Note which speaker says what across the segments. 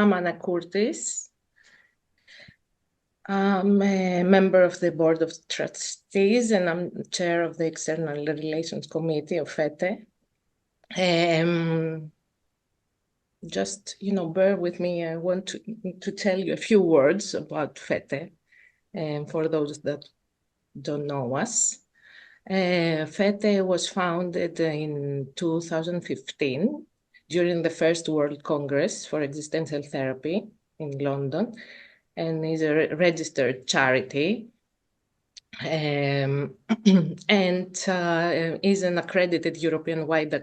Speaker 1: I'm Anna Curtis. I'm a member of the Board of Trustees, and I'm chair of the External Relations Committee of FETE. Just, bear with me. I want to tell you a few words about FETE, for those that don't know us. FETE was founded in 2015 during the First World Congress for Existential Therapy in London, and is a registered charity, and is an accredited European-wide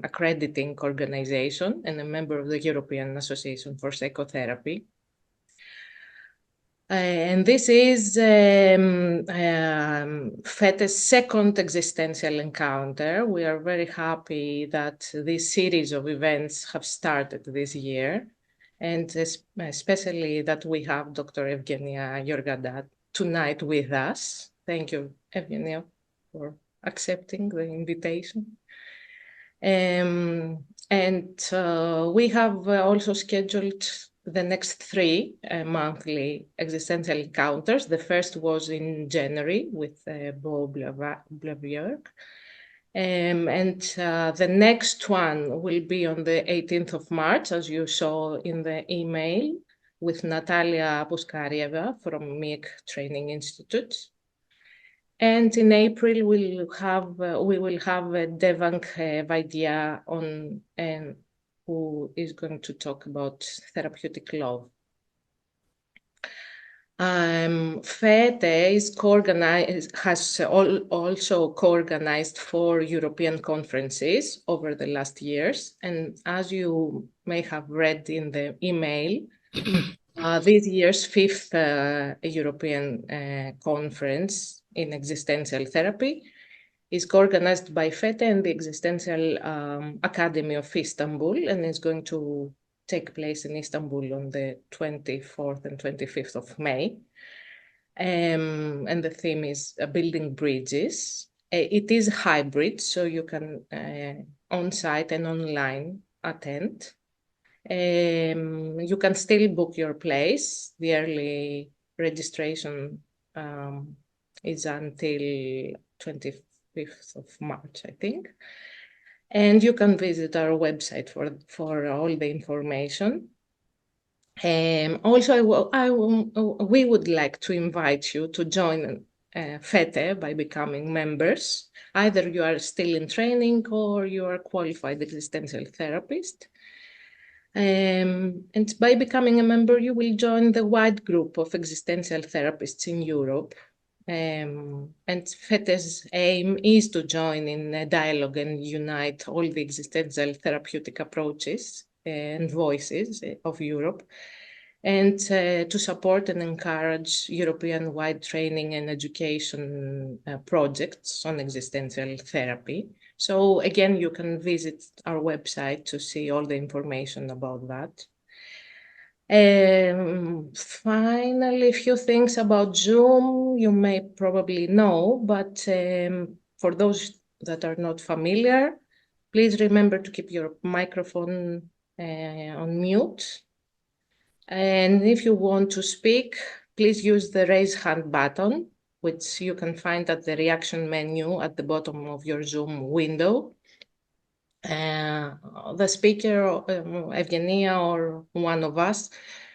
Speaker 1: accrediting organization and a member of the European Association for Psychotherapy. And this is FETE's second existential encounter. We are very happy that this series of events have started this year, and especially that we have Dr. Evgenia Georgadat tonight with us. Thank you, Evgenia, for accepting the invitation. And we have also scheduled the next 3 monthly existential encounters. The first was in January with Bo Blavierk. And the next one will be on the 18th of March, as you saw in the email, with Natalia Puskarieva from MEC Training Institute. And in April, we will have Devang Vaidya on, who is going to talk about therapeutic love. FETE is has also co-organized 4 European conferences over the last years. And as you may have read in the email, this year's 5th European conference in existential therapy is co-organized by FETE and the Existential Academy of Istanbul, and is going to take place in Istanbul on the 24th and 25th of May. And the theme is building bridges. It is hybrid, so you can on-site and online attend. You can still book your place. The early registration is until 25th of March, I think. And you can visit our website for all the information. Also, we would like to invite you to join FETE by becoming members. Either you are still in training or you are a qualified existential therapist. And by becoming a member, you will join the wide group of existential therapists in Europe. And FETE's aim is to join in a dialogue and unite all the existential therapeutic approaches and voices of Europe, and to support and encourage European-wide training and education projects on existential therapy. So again, you can visit our website to see all the information about that. Finally, a few things about Zoom you may probably know, but for those that are not familiar, please remember to keep your microphone on mute. And if you want to speak, please use the raise hand button, which you can find at the reaction menu at the bottom of your Zoom window. The speaker, Evgenia, or one of us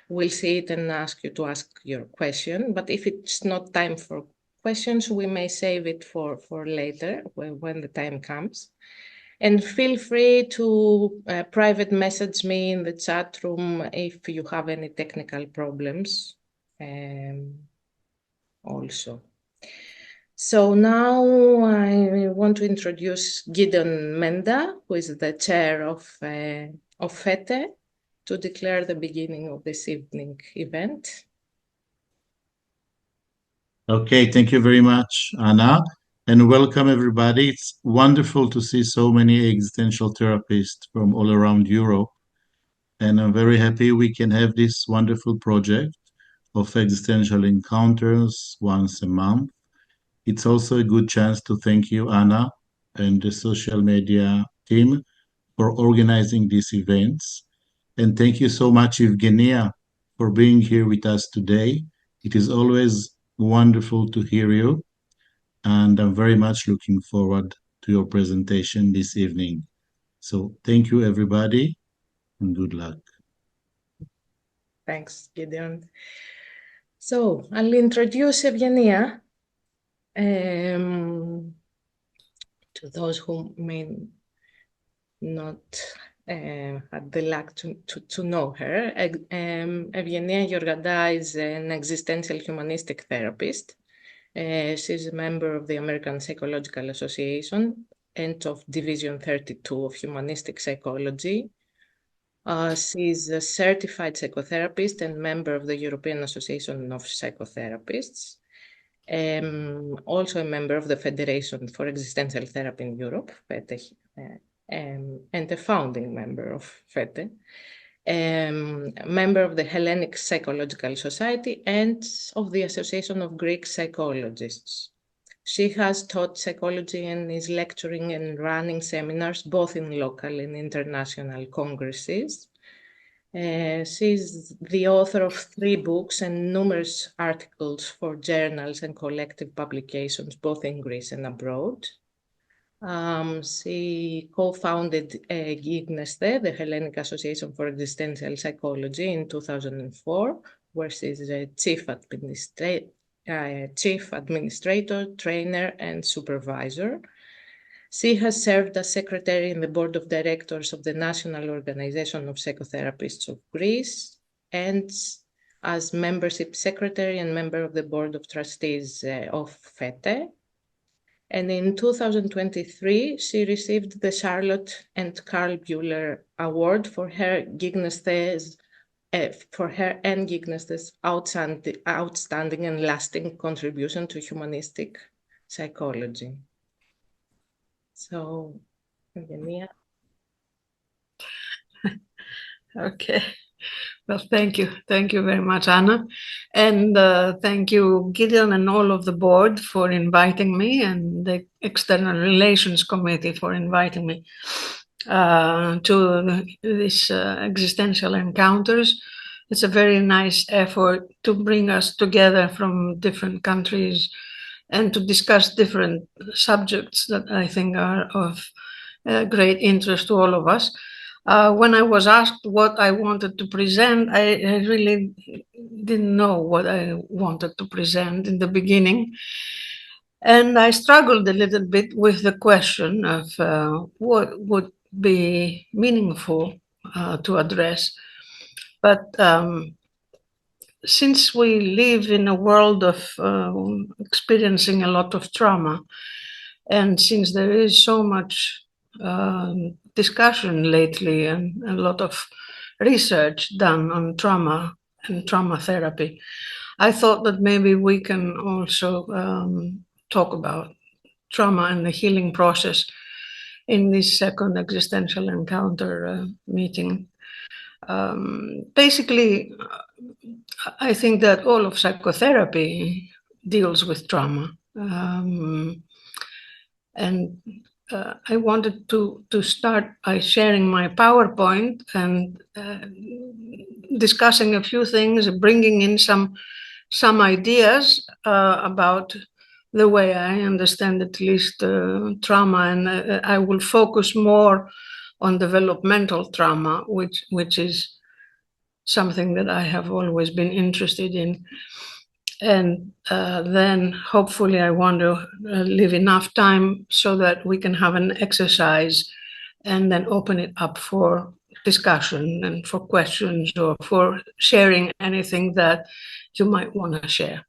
Speaker 1: will see it and ask you to ask your question. But if it's not time for questions, we may save it for later when the time comes. And feel free to private message me in the chat room if you have any technical problems also. So now I want to introduce Gideon Menda, who is the chair of FETE, to declare the beginning of this evening event.
Speaker 2: Okay, thank you very much, Anna, and welcome everybody. It's wonderful to see so many existential therapists from all around Europe, and I'm very happy we can have this wonderful project of Existential Encounters once a month. It's also a good chance to thank you, Anna, and the social media team for organizing these events. And thank you so much, Evgenia, for being here with us today. It is always wonderful to hear you, and I'm very much looking forward to your presentation this evening. So thank you, everybody, and good luck.
Speaker 1: Thanks, Gideon. So I'll introduce Evgenia to those who may not had the luck to know her. Evgenia Georgada is an existential humanistic therapist. She's a member of the American Psychological Association and of Division 32 of Humanistic Psychology. She's a certified psychotherapist and member of the European Association of Psychotherapists. Also a member of the Federation for Existential Therapy in Europe, FETE, and a founding member of FETE. Member of the Hellenic Psychological Society and of the Association of Greek Psychologists. She has taught psychology and is lecturing and running seminars both in local and international congresses. She's the author of 3 books and numerous articles for journals and collective publications, both in Greece and abroad. She co-founded Gignaste, the Hellenic Association for Existential Psychology, in 2004, where she's a chief administrator, trainer, and supervisor. She has served as secretary in the board of directors of the National Organization of Psychotherapists of Greece and as membership secretary and member of the board of trustees of FETE. And in 2023, she received the Charlotte and Carl Buehler Award for her Gignaste's outstanding and lasting contribution to humanistic psychology. So, Evgenia.
Speaker 3: Okay. Well, thank you. Thank you very much, Anna. And thank you, Gideon, and all of the board for inviting me, and the External Relations Committee for inviting me to this Existential Encounters. It's a very nice effort to bring us together from different countries and to discuss different subjects that I think are of great interest to all of us. When I was asked what I wanted to present, I really didn't know what I wanted to present in the beginning. And I struggled a little bit with the question of what would be meaningful to address. But since we live in a world of experiencing a lot of trauma, and since there is so much discussion lately and a lot of research done on trauma and trauma therapy, I thought that maybe we can also talk about trauma and the healing process in this second existential encounter meeting. Basically, I think that all of psychotherapy deals with trauma. And I wanted to start by sharing my PowerPoint and discussing a few things, bringing in some ideas about the way I understand at least trauma, and I will focus more on developmental trauma, which is something that I have always been interested in. And then hopefully I want to leave enough time so that we can have an exercise and then open it up for discussion and for questions or for sharing anything that you might want to share.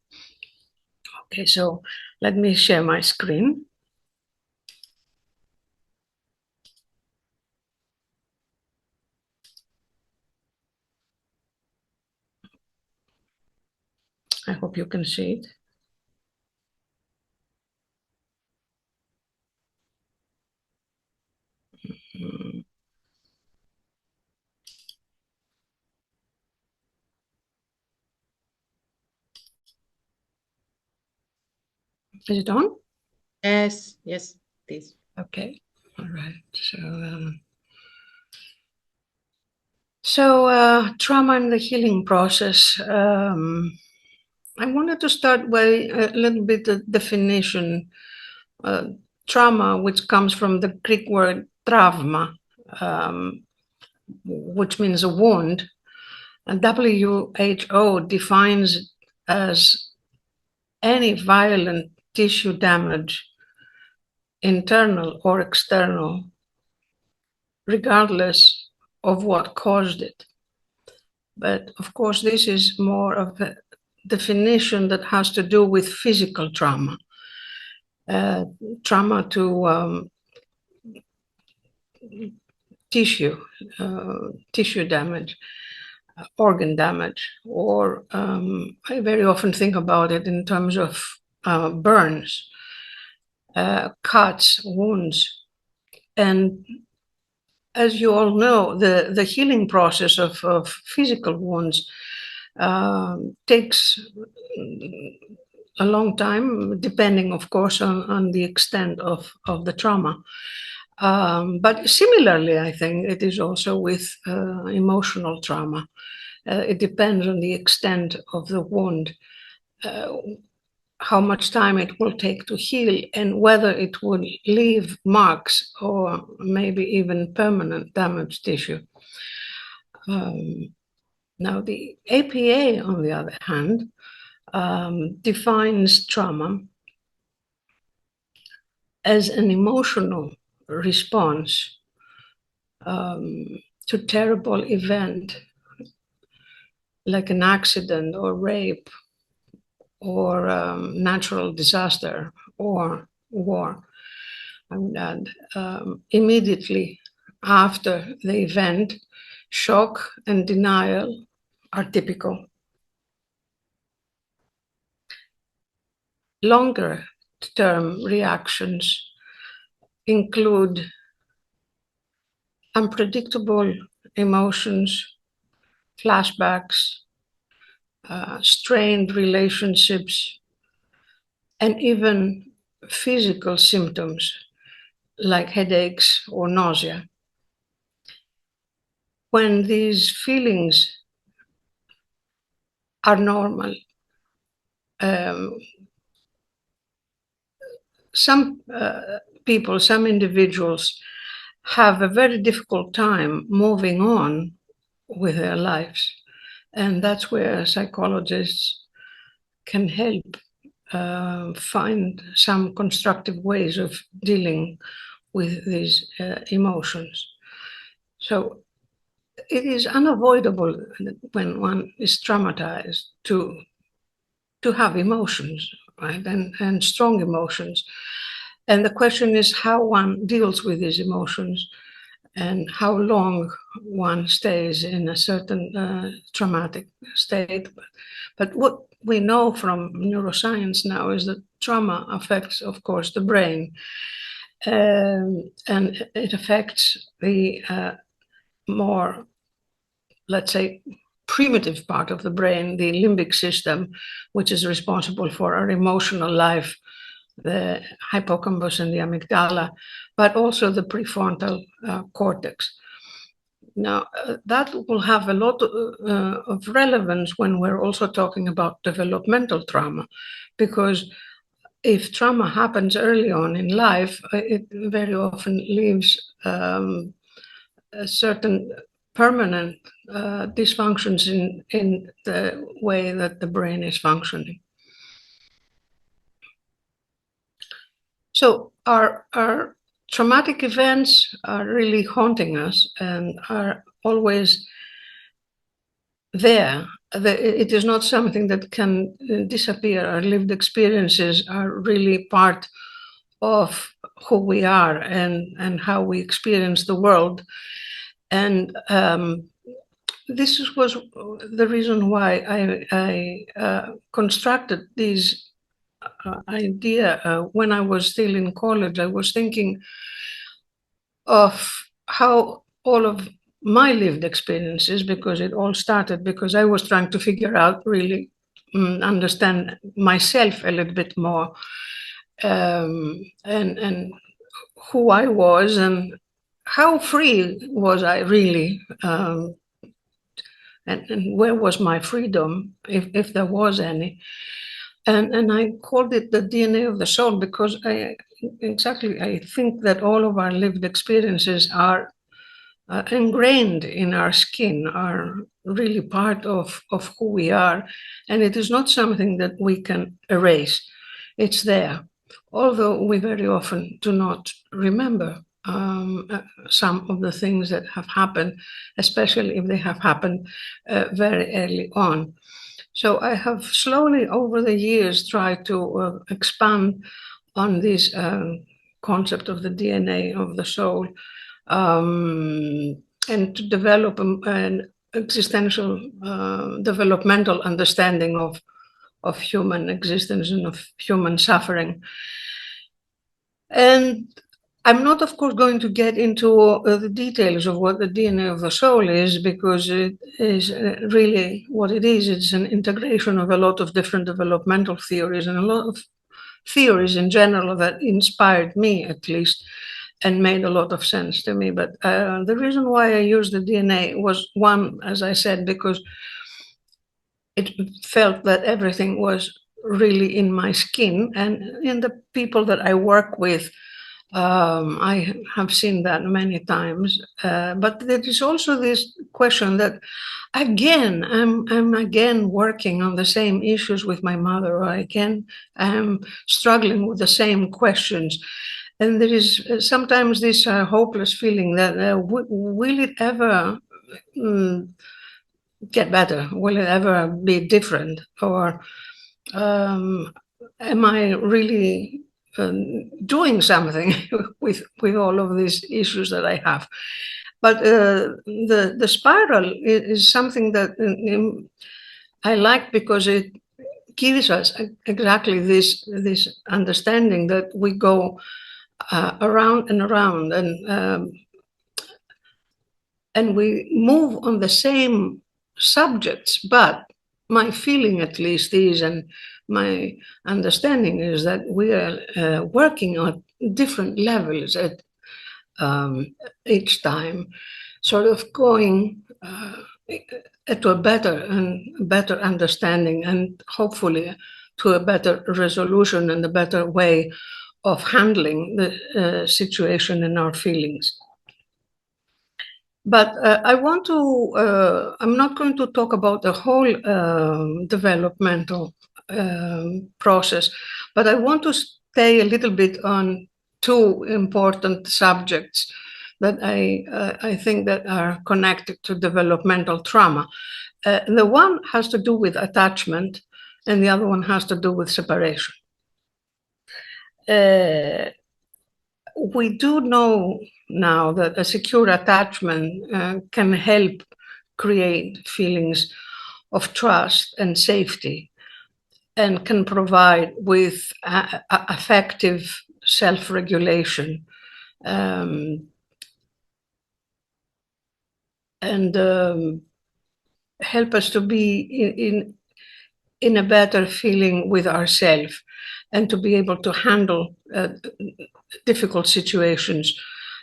Speaker 3: Okay, so let me share my screen. I hope you can see it. Is it on?
Speaker 1: Yes, it is.
Speaker 3: Okay, all right. So trauma and the healing process. I wanted to start by a little bit of definition. Trauma, which comes from the Greek word trauma, which means a wound. And WHO defines it as any violent tissue damage, internal or external, regardless of what caused it. But of course, this is more of a definition that has to do with physical trauma, trauma to tissue damage, organ damage, or I very often think about it in terms of burns, cuts, wounds. And as you all know, the healing process of physical wounds takes a long time, depending, of course, on the extent of the trauma. But similarly, I think it is also with emotional trauma. It depends on the extent of the wound, how much time it will take to heal, and whether it will leave marks or maybe even permanent damaged tissue. Now, the APA, on the other hand, defines trauma as an emotional response to terrible event, like an accident or rape or natural disaster or war. I would add, immediately after the event, shock and denial are typical. Longer term reactions include unpredictable emotions, flashbacks, strained relationships, and even physical symptoms like headaches or nausea. When these feelings are normal, some people, some individuals have a very difficult time moving on with their lives. And that's where psychologists can help find some constructive ways of dealing with these emotions. So it is unavoidable when one is traumatized to have emotions, right? And strong emotions. And the question is how one deals with these emotions and how long one stays in a certain traumatic state. But what we know from neuroscience now is that trauma affects, of course, the brain. And it affects the more, let's say, primitive part of the brain, the limbic system, which is responsible for our emotional life, the hippocampus and the amygdala, but also the prefrontal cortex. Now, that will have a lot of relevance when we're also talking about developmental trauma, because if trauma happens early on in life, it very often leaves a certain permanent dysfunctions in the way that the brain is functioning. So our traumatic events are really haunting us and are always there. It is not something that can disappear. Our lived experiences are really part of who we are and how we experience the world. And this was the reason why I constructed these idea when I was still in college. I was thinking of how all of my lived experiences, because it all started because I was trying to figure out, really understand myself a little bit more, and who I was and how free was I really and where was my freedom, if there was any. And I called it the DNA of the soul because I think that all of our lived experiences are ingrained in our skin, are really part of who we are. And it is not something that we can erase. It's there, although we very often do not remember some of the things that have happened, especially if they have happened very early on. So I have slowly over the years tried to expand on this concept of the DNA of the soul, and to develop an existential developmental understanding of human existence and of human suffering. And I'm not, of course, going to get into the details of what the DNA of the soul is, because it is really what it is. It's an integration of a lot of different developmental theories and a lot of theories in general that inspired me, at least, and made a lot of sense to me. But the reason why I used the DNA was, one, as I said, because it felt that everything was really in my skin and in the people that I work with. I have seen that many times, but there is also this question that, again, I'm again working on the same issues with my mother, or again, I'm struggling with the same questions. And there is sometimes this hopeless feeling that will it ever get better? Will it ever be different? Or am I really doing something with all of these issues that I have? But the spiral is something that I like, because it gives us exactly this understanding that we go around and around, and we move on the same subjects. But my feeling, at least, is, and my understanding is, that we are working on different levels at each time, sort of going to a better understanding, and hopefully to a better resolution and a better way of handling the situation and our feelings. But I'm not going to talk about the whole developmental process, but I want to stay a little bit on two important subjects that I think that are connected to developmental trauma. The one has to do with attachment, and the other one has to do with separation. We do know now that a secure attachment can help create feelings of trust and safety, and can provide with effective self-regulation, and help us to be in a better feeling with ourselves, and to be able to handle difficult situations.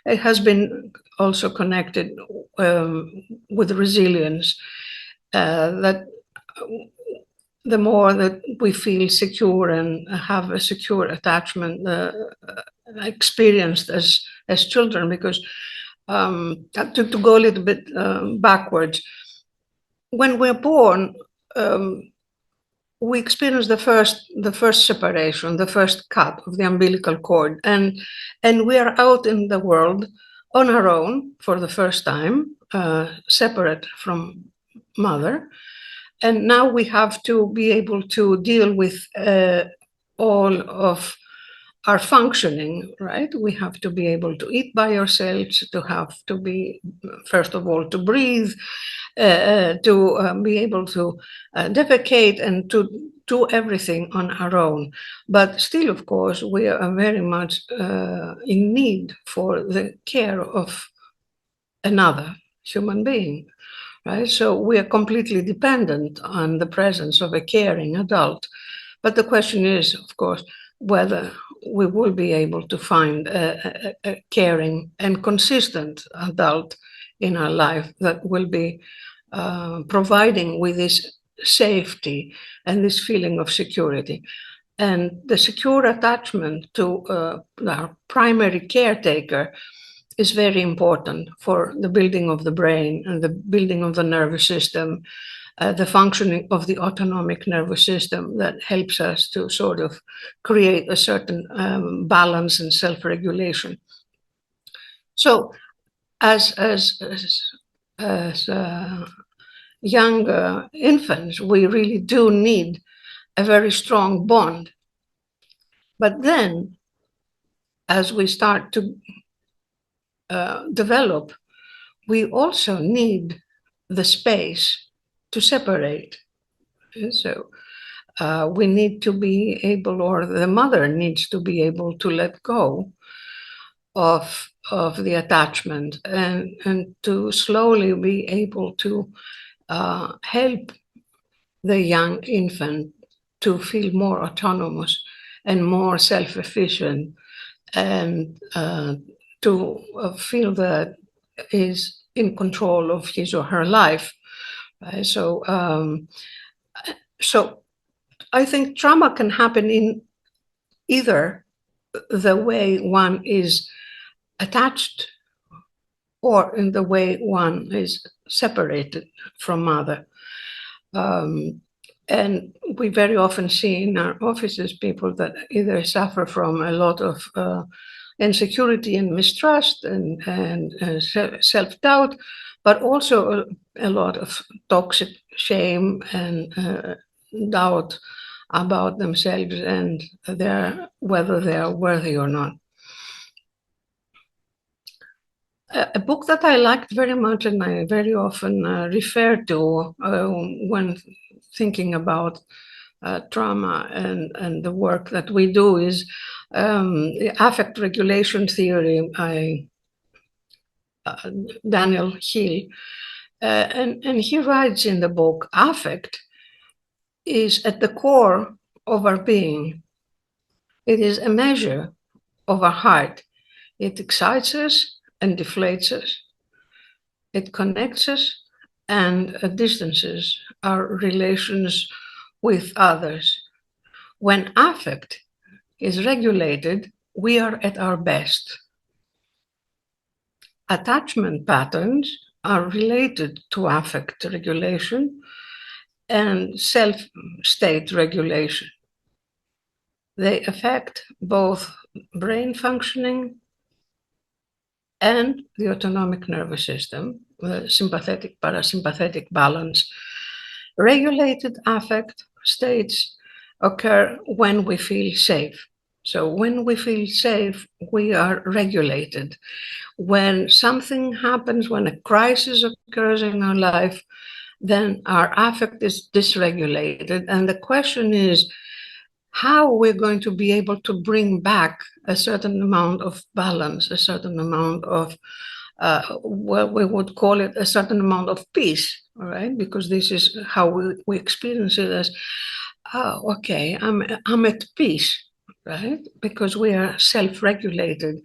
Speaker 3: It has been also connected with resilience, that the more that we feel secure and have a secure attachment experienced as children. Because to go a little bit backwards, when we're born, we experience the first separation, the first cut of the umbilical cord, and we are out in the world on our own for the first time, separate from mother. And now we have to be able to deal with all of our functioning, right? We have to be able to eat by ourselves, to have to be, first of all, to breathe, to be able to defecate, and to do everything on our own. But still, of course, we are very much in need for the care of another human being, right? So we are completely dependent on the presence of a caring adult. But the question is, of course, whether we will be able to find a caring and consistent adult in our life that will be providing with this safety and this feeling of security. And the secure attachment to our primary caretaker is very important for the building of the brain and the building of the nervous system, the functioning of the autonomic nervous system that helps us to sort of create a certain balance and self-regulation. So as young infants, we really do need a very strong bond. But then, as we start to develop, we also need the space to separate. So we need to be able, or the mother needs to be able to let go of the attachment and to slowly be able to help the young infant to feel more autonomous and more self-efficient, and to feel that is in control of his or her life. So I think trauma can happen in either the way one is attached or in the way one is separated from mother. And we very often see in our offices people that either suffer from a lot of insecurity and mistrust and self-doubt, but also a lot of toxic shame and doubt about themselves and whether they are worthy or not. A book that I liked very much and I very often refer to when thinking about trauma and the work that we do is the affect regulation theory by Daniel Hill. And he writes in the book, affect is at the core of our being. It is a measure of our heart. It excites us and deflates us. It connects us and distances our relations with others. When affect is regulated, we are at our best. Attachment patterns are related to affect regulation and self-state regulation. They affect both brain functioning and the autonomic nervous system, the sympathetic parasympathetic balance. Regulated affect states occur when we feel safe. So when we feel safe, we are regulated. When something happens, when a crisis occurs in our life, then our affect is dysregulated. And the question is, how we're going to be able to bring back a certain amount of balance, a certain amount of, what we would call it, a certain amount of peace, all right? Because this is how we experience it as, oh, okay, I'm at peace, right? Because we are self-regulated.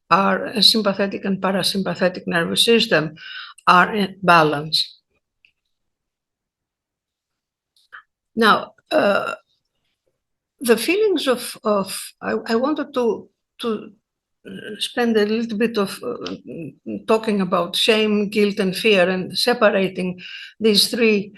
Speaker 3: Our sympathetic and parasympathetic nervous system are in balance. Now, the feelings of I wanted to spend a little bit of talking about shame, guilt, and fear, and separating these three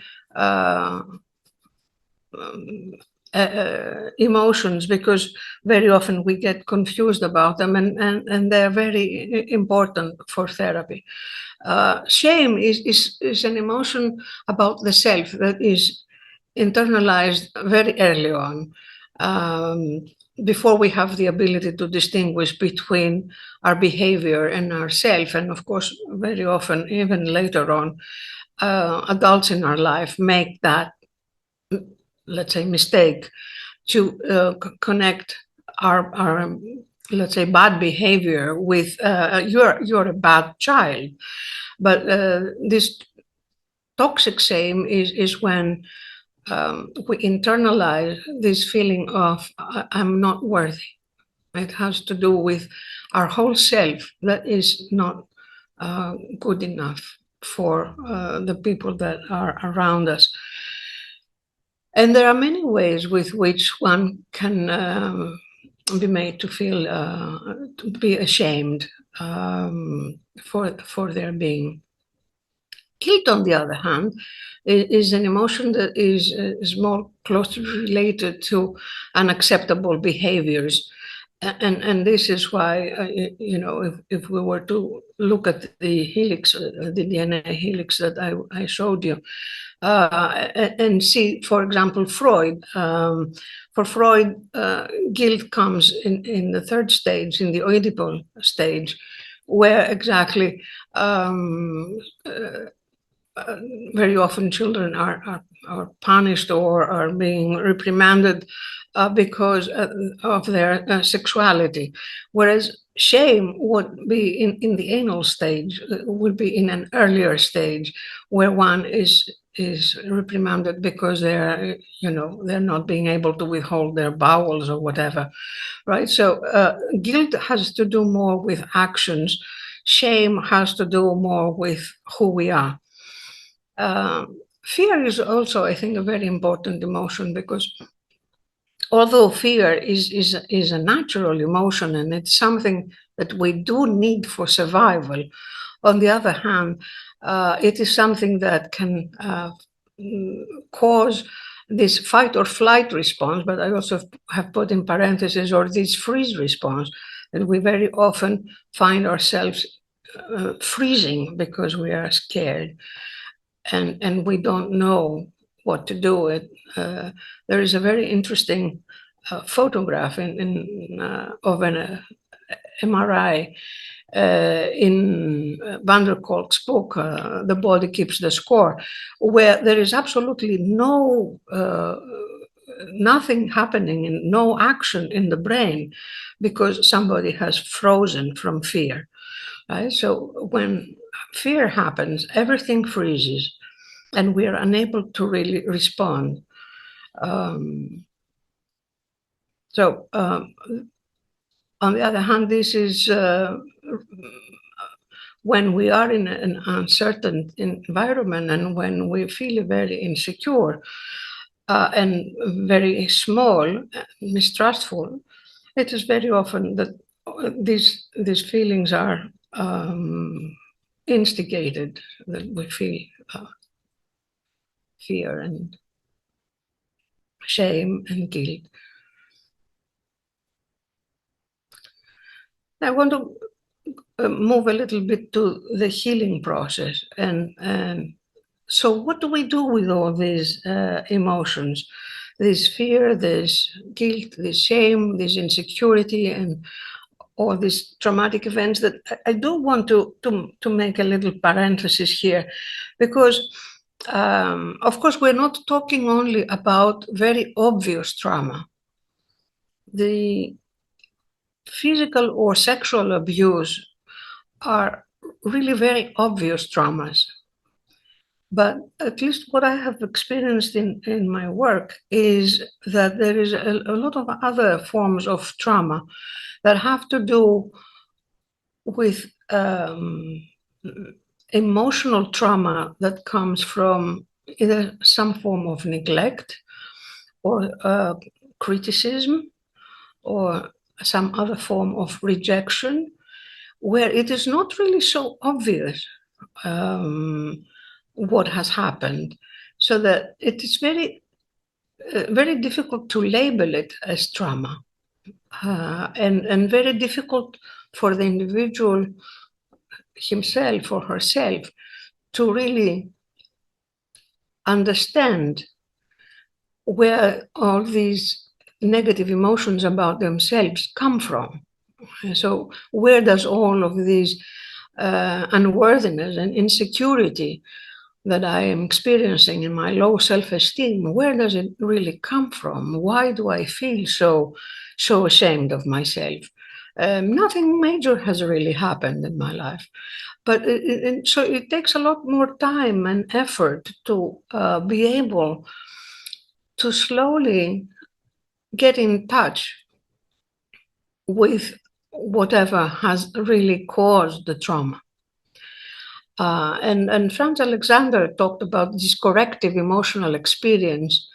Speaker 3: emotions, because very often we get confused about them, and they're very important for therapy. Shame is an emotion about the self that is internalized very early on, before we have the ability to distinguish between our behavior and our self. And of course, very often, even later on, adults in our life make that, let's say, mistake to connect our let's say, bad behavior with you're a bad child. But this toxic shame is when we internalize this feeling of I'm not worthy. It has to do with our whole self that is not good enough for the people that are around us. And there are many ways with which one can be made to feel, to be ashamed for their being. Guilt, on the other hand, is an emotion that is more closely related to unacceptable behaviors. And this is why, if we were to look at the helix, the DNA helix that I showed you, and see, for example, Freud. For Freud, guilt comes in the third stage, in the Oedipal stage, where exactly very often children are punished or are being reprimanded because of their sexuality, whereas shame would be in the anal stage, would be in an earlier stage, where one is reprimanded because they're not being able to withhold their bowels or whatever, right? So guilt has to do more with actions. Shame has to do more with who we are. Fear is also, I think, a very important emotion, because although fear is a natural emotion and it's something that we do need for survival, on the other hand, it is something that can cause this fight or flight response, but I also have put in parentheses, or this freeze response, that we very often find ourselves freezing because we are scared. And we don't know what to do. There is a very interesting photograph of an MRI in Van der Kolk's book, The Body Keeps the Score, where there is absolutely nothing happening and no action in the brain because somebody has frozen from fear. Right? So when fear happens, everything freezes, and we are unable to really respond. On the other hand, this is when we are in an uncertain environment and when we feel very insecure and very small, mistrustful. It is very often that these feelings are instigated, that we feel fear and shame and guilt. I want to move a little bit to the healing process. And so what do we do with all these emotions? This fear, this guilt, this shame, this insecurity, and all these traumatic events. That I do want to make a little parenthesis here, because of course we're not talking only about very obvious trauma. The physical or sexual abuse are really very obvious traumas. But at least what I have experienced in my work is that there is a lot of other forms of trauma that have to do with emotional trauma that comes from either some form of neglect or criticism or some other form of rejection, where it is not really so obvious what has happened, so that it is very, very difficult to label it as trauma, and very difficult for the individual himself or herself to really understand where all these negative emotions about themselves come from. So where does all of these unworthiness and insecurity that I am experiencing in my low self-esteem, where does it really come from? Why do I feel so ashamed of myself? Nothing major has really happened in my life. But so it takes a lot more time and effort to be able to slowly get in touch with whatever has really caused the trauma. And Franz Alexander talked about this corrective emotional experience,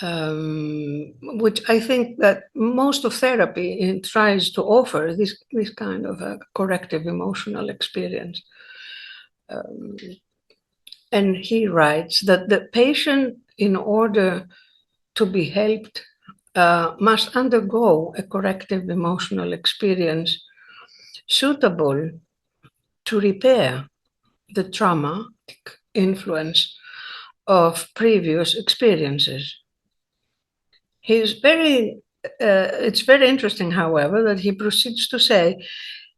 Speaker 3: which I think that most of therapy tries to offer, this kind of a corrective emotional experience. And he writes that the patient, in order to be helped, must undergo a corrective emotional experience suitable to repair the traumatic influence of previous experiences. It's very interesting, however, that he proceeds to say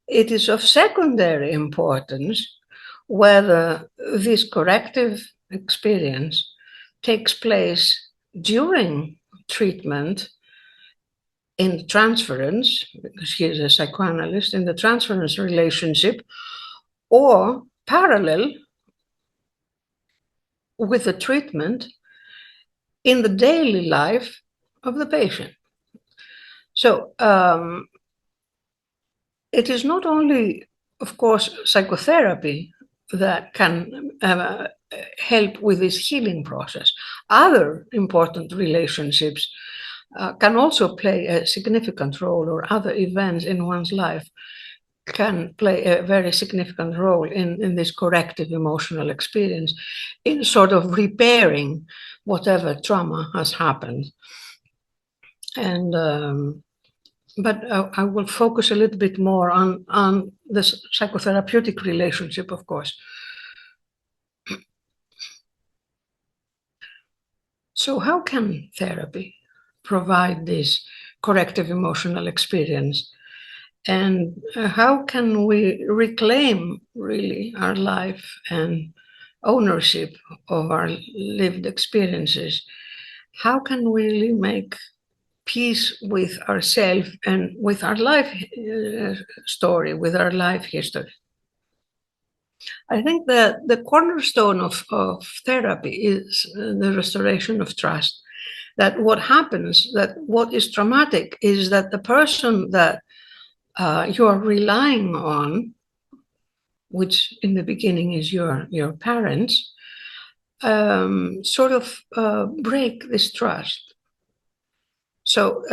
Speaker 3: it is of secondary importance whether this corrective experience takes place during treatment, in the transference, because he is a psychoanalyst, in the transference relationship, or parallel with the treatment in the daily life of the patient. So it is not only, of course, psychotherapy that can help with this healing process. Other important relationships can also play a significant role, or other events in one's life can play a very significant role in this corrective emotional experience, in sort of repairing whatever trauma has happened. And but I will focus a little bit more on this psychotherapeutic relationship, of course. So how can therapy provide this corrective emotional experience? And how can we reclaim really our life and ownership of our lived experiences? How can we really make peace with ourselves and with our life story, with our life history? I think that the cornerstone of therapy is the restoration of trust. That what happens, that what is traumatic is that the person that you are relying on, which in the beginning is your parents, sort of break this trust. So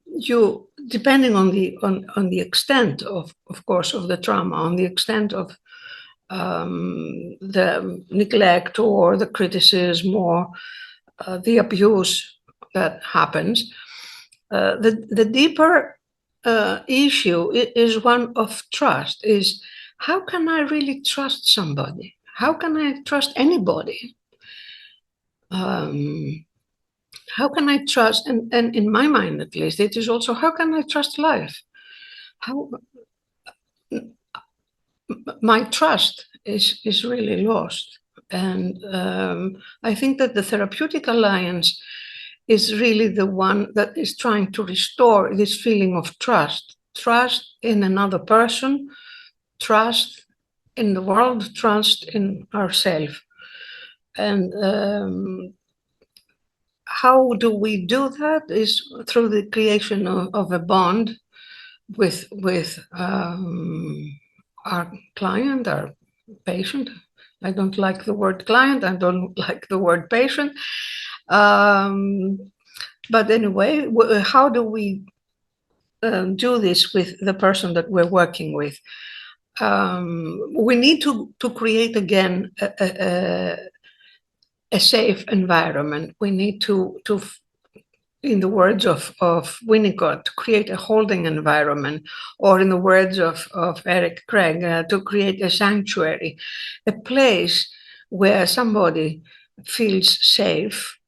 Speaker 3: you, depending on the extent of course, of the trauma, on the extent of the neglect or the criticism or the abuse that happens, the deeper issue is one of trust. Is how can I really trust somebody? How can I trust anybody? How can I trust, and in my mind at least, it is also how can I trust life? How my trust is really lost. And I think that the Therapeutic Alliance is really the one that is trying to restore this feeling of trust in another person, trust in the world, trust in ourselves. And how do we do that is through the creation of a bond with our client, our patient. I don't like the word client, I don't like the word patient. But anyway, how do we do this with the person that we're working with? We need to create again a safe environment. We need to in the words of Winnicott, to create a holding environment, or in the words of Eric Craig, to create a sanctuary, a place where somebody feels safe.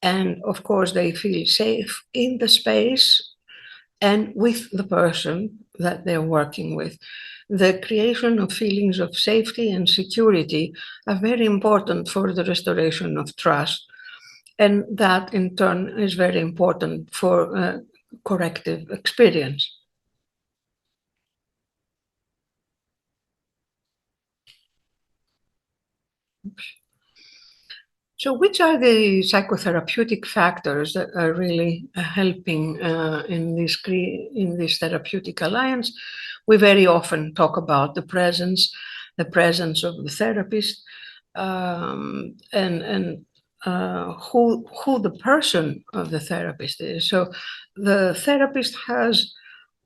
Speaker 3: And of course, they feel safe in the space and with the person that they're working with. The creation of feelings of safety and security are very important for the restoration of trust. And that in turn is very important for corrective experience. So which are the psychotherapeutic factors that are really helping in this therapeutic alliance? We very often talk about the presence the presence of the therapist, and who the person of the therapist is. So the therapist has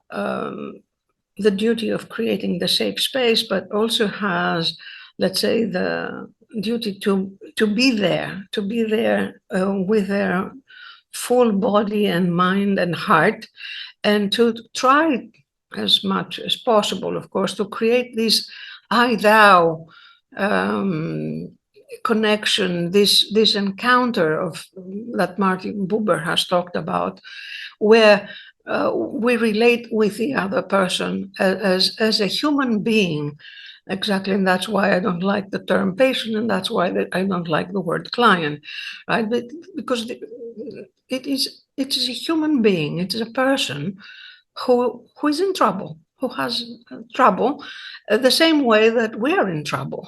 Speaker 3: the duty of creating the safe space, but also has, let's say, the duty to be there with their full body and mind and heart, and to try as much as possible, of course, to create this I-thou connection, this encounter of that Martin Buber has talked about, where we relate with the other person as a human being. Exactly, and that's why I don't like the term patient, and that's why I don't like the word client, right? But because it is a human being, it is a person who is in trouble, who has trouble, the same way that we are in trouble.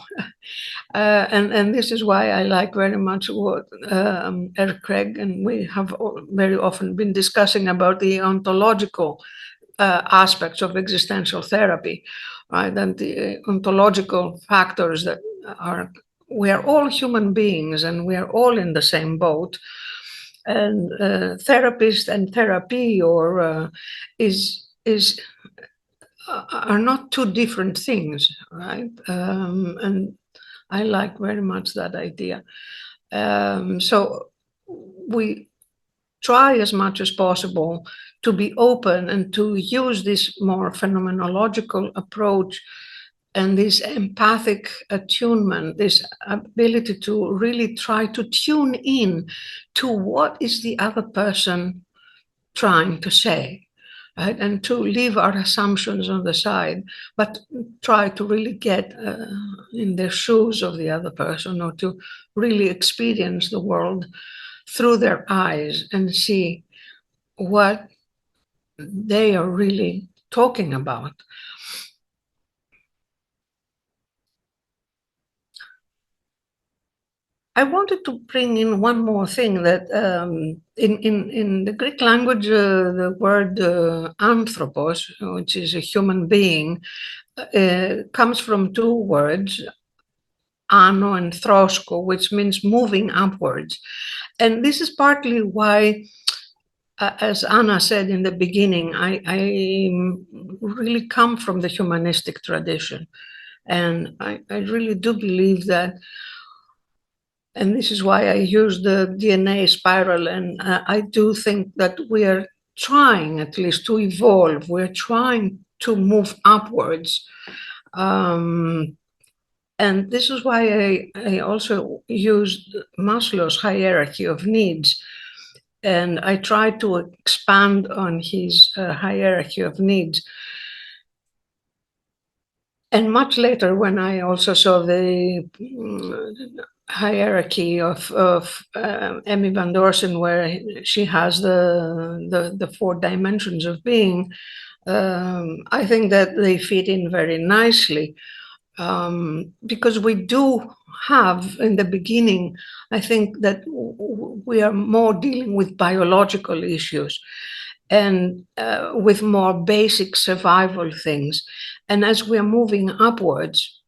Speaker 3: And this is why I like very much what Eric Craig, and we have very often been discussing about the ontological aspects of existential therapy, right? And the ontological factors that are, we are all human beings and we are all in the same boat. And therapist and therapy or are not two different things, right? And I like very much that idea. So we try as much as possible to be open and to use this more phenomenological approach and this empathic attunement, this ability to really try to tune in to what is the other person trying to say, right? And to leave our assumptions on the side, but try to really get in the shoes of the other person, or to really experience the world through their eyes and see what they are really talking about. I wanted to bring in one more thing that in the Greek language, the word anthropos, which is a human being, comes from two words, ano and throsko, which means moving upwards. And this is partly why, as Anna said in the beginning, I really come from the humanistic tradition. And I really do believe that, and this is why I use the DNA spiral, and I do think that we are trying at least to evolve. We're trying to move upwards. And this is why I also used Maslow's hierarchy of needs. And I try to expand on his hierarchy of needs. And much later, when I also saw the hierarchy of Emmy Van Dorsen, where she has the 4 dimensions of being, I think that they fit in very nicely, because we do have in the beginning, I think that we are more dealing with biological issues and with more basic survival things. And as we're moving upwards,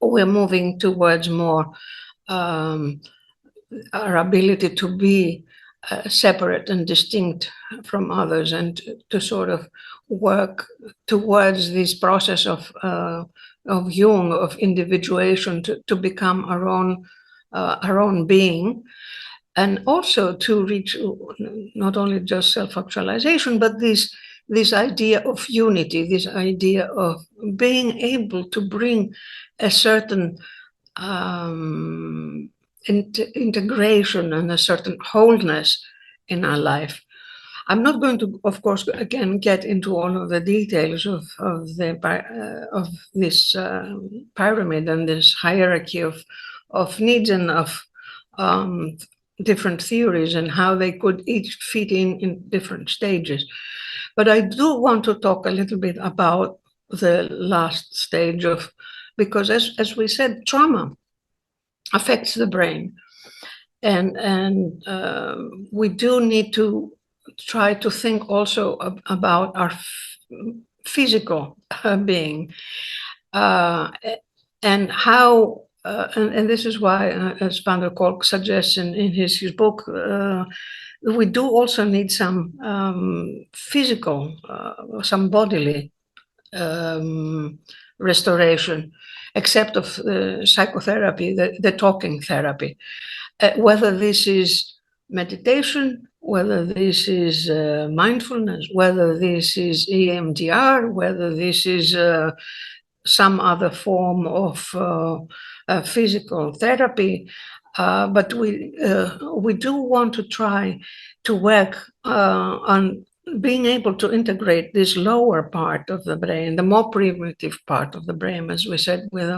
Speaker 3: we're moving towards more our ability to be separate and distinct from others, and to sort of work towards this process of Jung, of individuation, to become our own being, and also to reach not only just self-actualization, but this idea of unity, this idea of being able to bring a certain integration and a certain wholeness in our life. I'm not going to, of course, again, get into all of the details of this pyramid and this hierarchy of needs and of different theories and how they could each fit in different stages. But I do want to talk a little bit about the last stage of, because as we said, trauma affects the brain. And we do need to try to think also about our physical being. and how, and this is why, as Van der Kolk suggests in his book, we do also need some physical, some bodily restoration, except of psychotherapy, the talking therapy. Whether this is meditation, whether this is mindfulness, whether this is EMDR, whether this is some other form of physical therapy, but we do want to try to work on being able to integrate this lower part of the brain, the more primitive part of the brain, as we said, with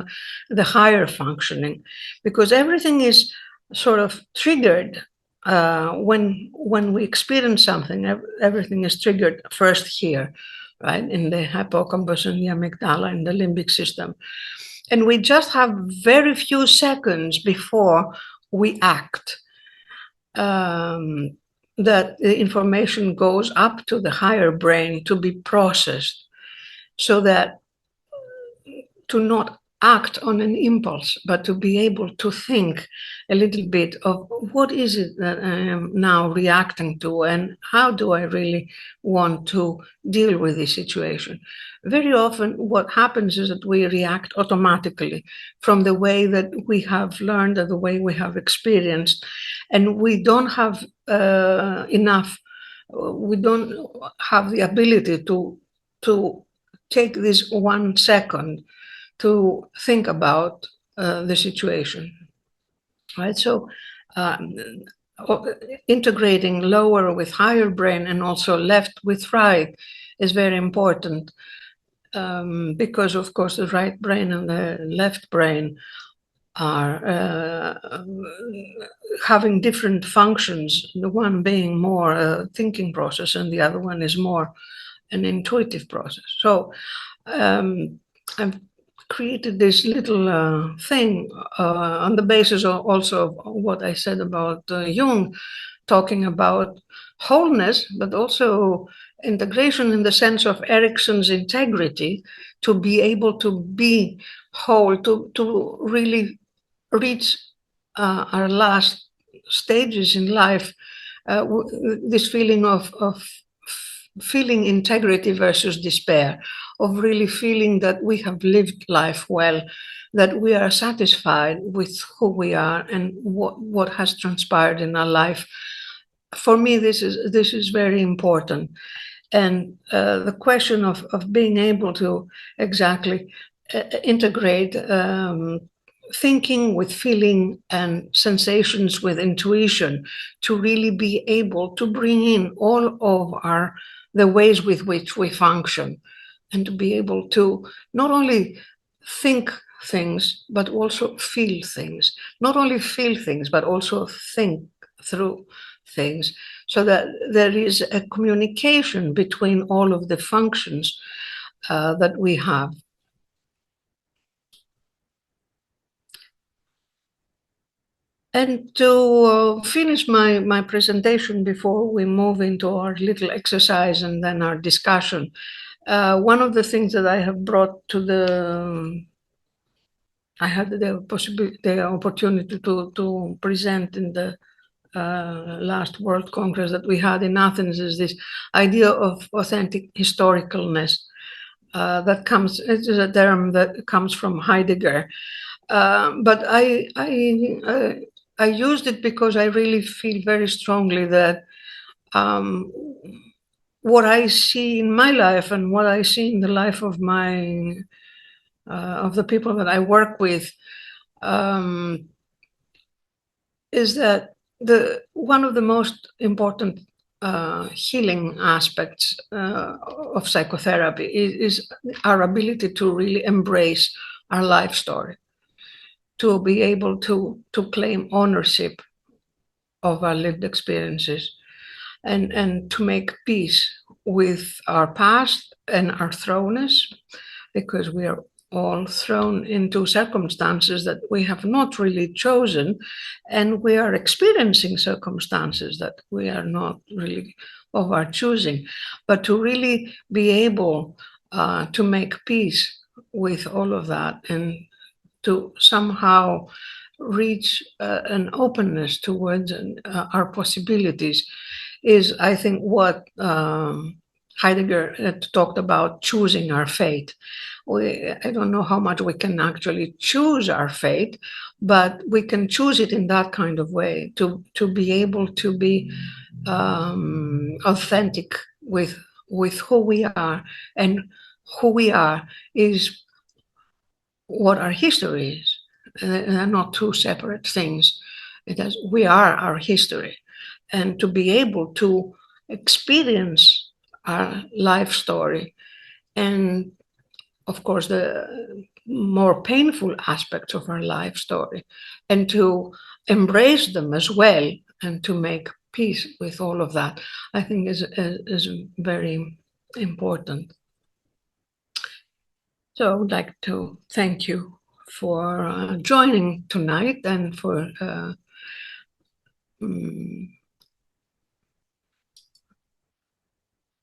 Speaker 3: the higher functioning, because everything is sort of triggered when we experience something. Everything is triggered first here, right, in the hippocampus and the amygdala in the limbic system. And we just have very few seconds before we act that the information goes up to the higher brain to be processed, so that to not act on an impulse, but to be able to think a little bit of what is it that I am now reacting to, and how do I really want to deal with this situation. Very often what happens is that we react automatically from the way that we have learned or the way we have experienced, and we don't have we don't have the ability to take this 1 second to think about the situation, right? So integrating lower with higher brain and also left with right is very important, because of course the right brain and the left brain are having different functions, the one being more a thinking process and the other one is more an intuitive process. So I've created this little thing on the basis of also of what I said about Jung, talking about wholeness, but also integration in the sense of Erikson's integrity, to be able to be whole, to really reach our last stages in life, this feeling of feeling integrity versus despair, of really feeling that we have lived life well, that we are satisfied with who we are and what has transpired in our life. For me, this is very important. And the question of being able to exactly integrate thinking with feeling and sensations with intuition, to really be able to bring in all of the ways with which we function, and to be able to not only think things, but also feel things, not only feel things, but also think through things, so that there is a communication between all of the functions that we have. And to finish my presentation before we move into our little exercise and then our discussion, one of the things that I have brought to I had the opportunity to present in the last World Congress that we had in Athens, is this idea of authentic historicalness. That comes, it is a term that comes from Heidegger, but I used it because I really feel very strongly that what I see in my life and what I see in the life of of the people that I work with is that one of the most important healing aspects of psychotherapy is our ability to really embrace our life story, to be able to claim ownership of our lived experiences, and to make peace with our past and our thrownness, because we are all thrown into circumstances that we have not really chosen, and we are experiencing circumstances that we are not really of our choosing. But to really be able to make peace with all of that, and to somehow reach an openness towards our possibilities is, I think, what Heidegger talked about, choosing our fate. I don't know how much we can actually choose our fate, but we can choose it in that kind of way to be able to be authentic with who we are, and who we are is what our history is. They're not two separate things. We are our history, and to be able to experience our life story, and of course the more painful aspects of our life story, and to embrace them as well, and to make peace with all of that, I think is very important. So I would like to thank you for joining tonight, and for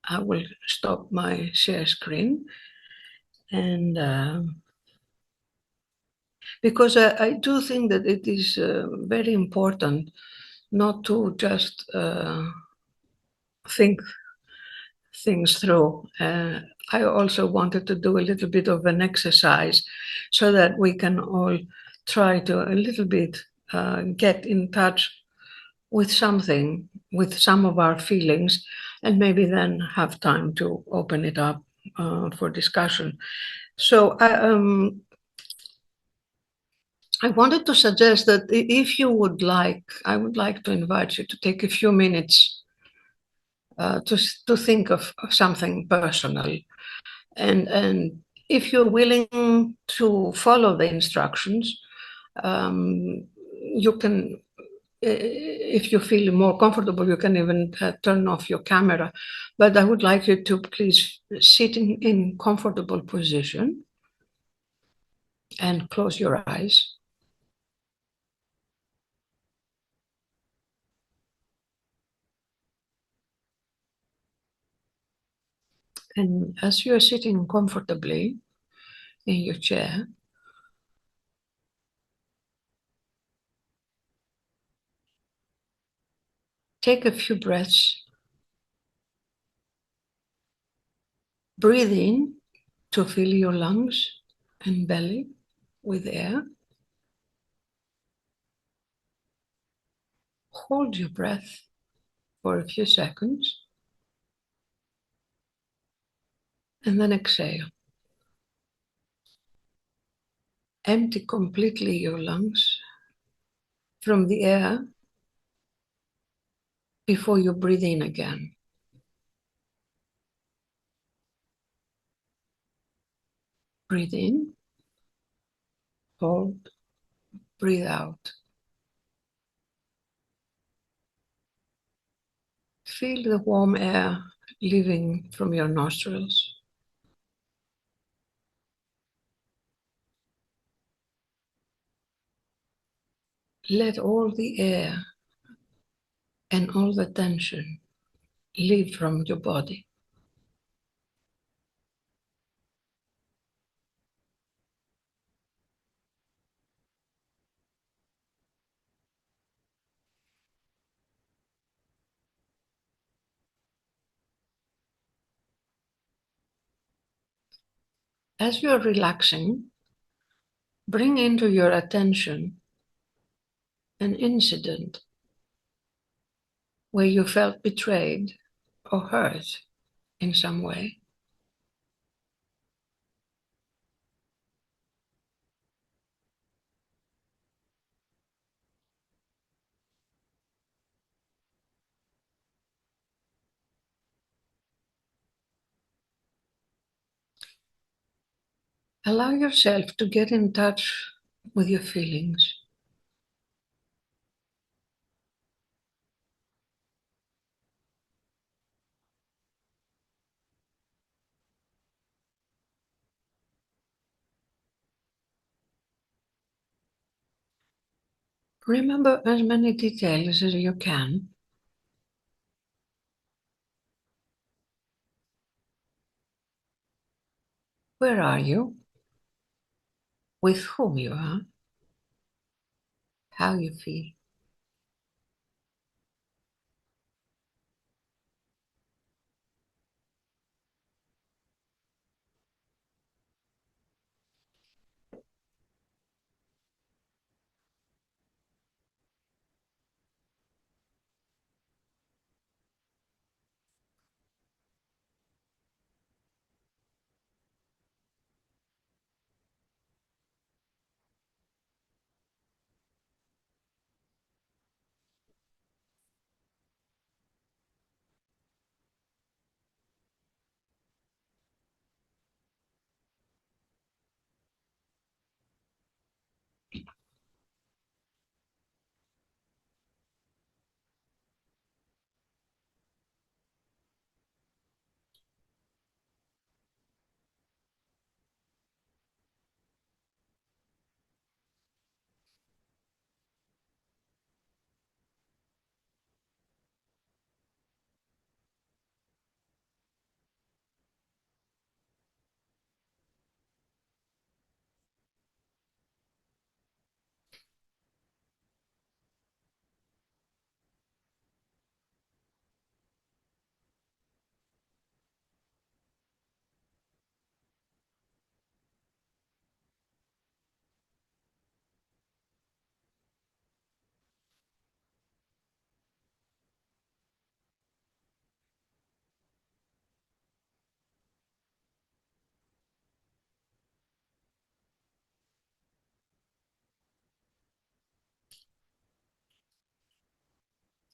Speaker 3: I will stop my share screen, and because I do think that it is very important not to just think things through. I also wanted to do a little bit of an exercise so that we can all try to a little bit get in touch with something, with some of our feelings, and maybe then have time to open it up for discussion. So I wanted to suggest that if you would like, I would like to invite you to take a few minutes to think of something personal. And if you're willing to follow the instructions, you can, if you feel more comfortable, you can even turn off your camera. But I would like you to please sit in comfortable position and close your eyes. And as you're sitting comfortably in your chair, take a few breaths. Breathe in to fill your lungs and belly with air. Hold your breath for a few seconds and then exhale. Empty completely your lungs from the air before you breathe in again. Breathe in, hold, breathe out. Feel the warm air leaving from your nostrils. Let all the air and all the tension leave from your body. As you are relaxing, bring into your attention an incident where you felt betrayed or hurt in some way. Allow yourself to get in touch with your feelings. Remember as many details as you can. Where are you? with whom you are, how you feel.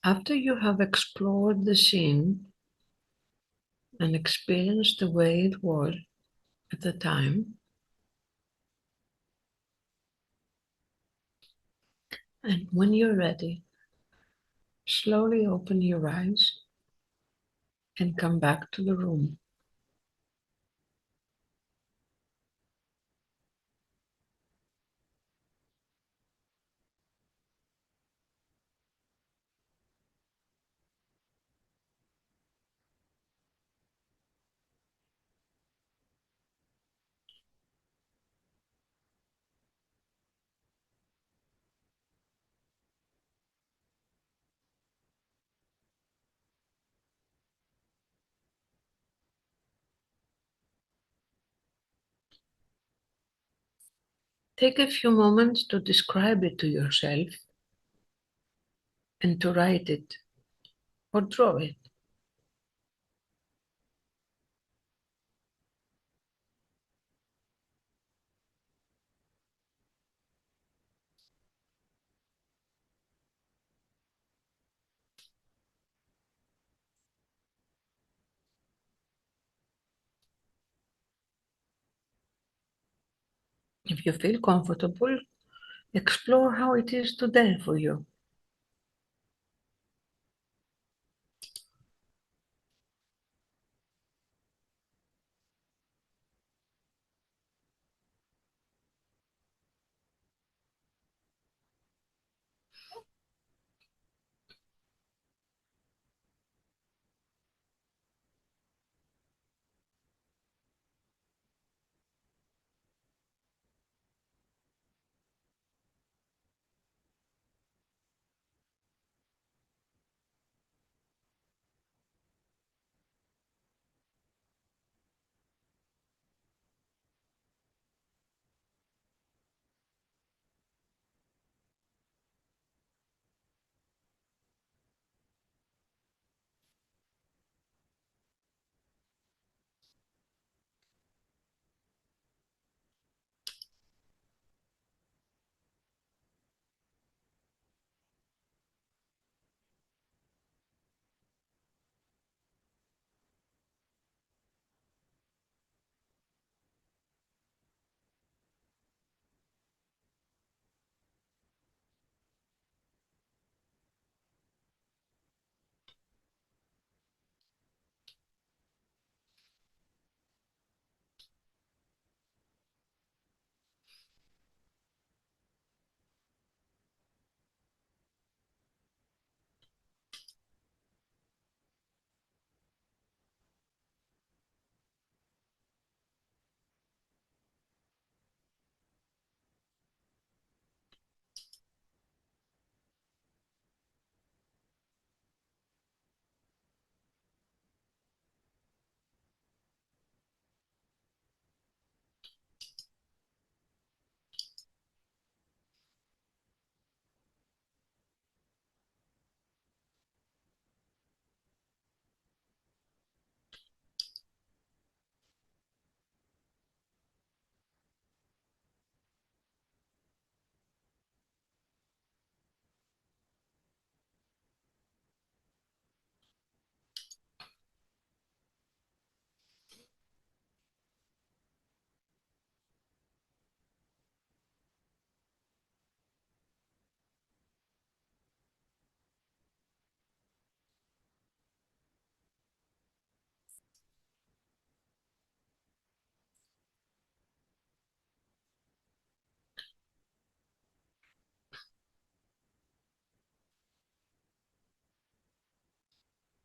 Speaker 3: After you have explored the scene and experienced the way it was at the time, and when you're ready, slowly open your eyes and come back to the room. Take a few moments to describe it to yourself and to write it or draw it. If you feel comfortable, explore how it is today for you.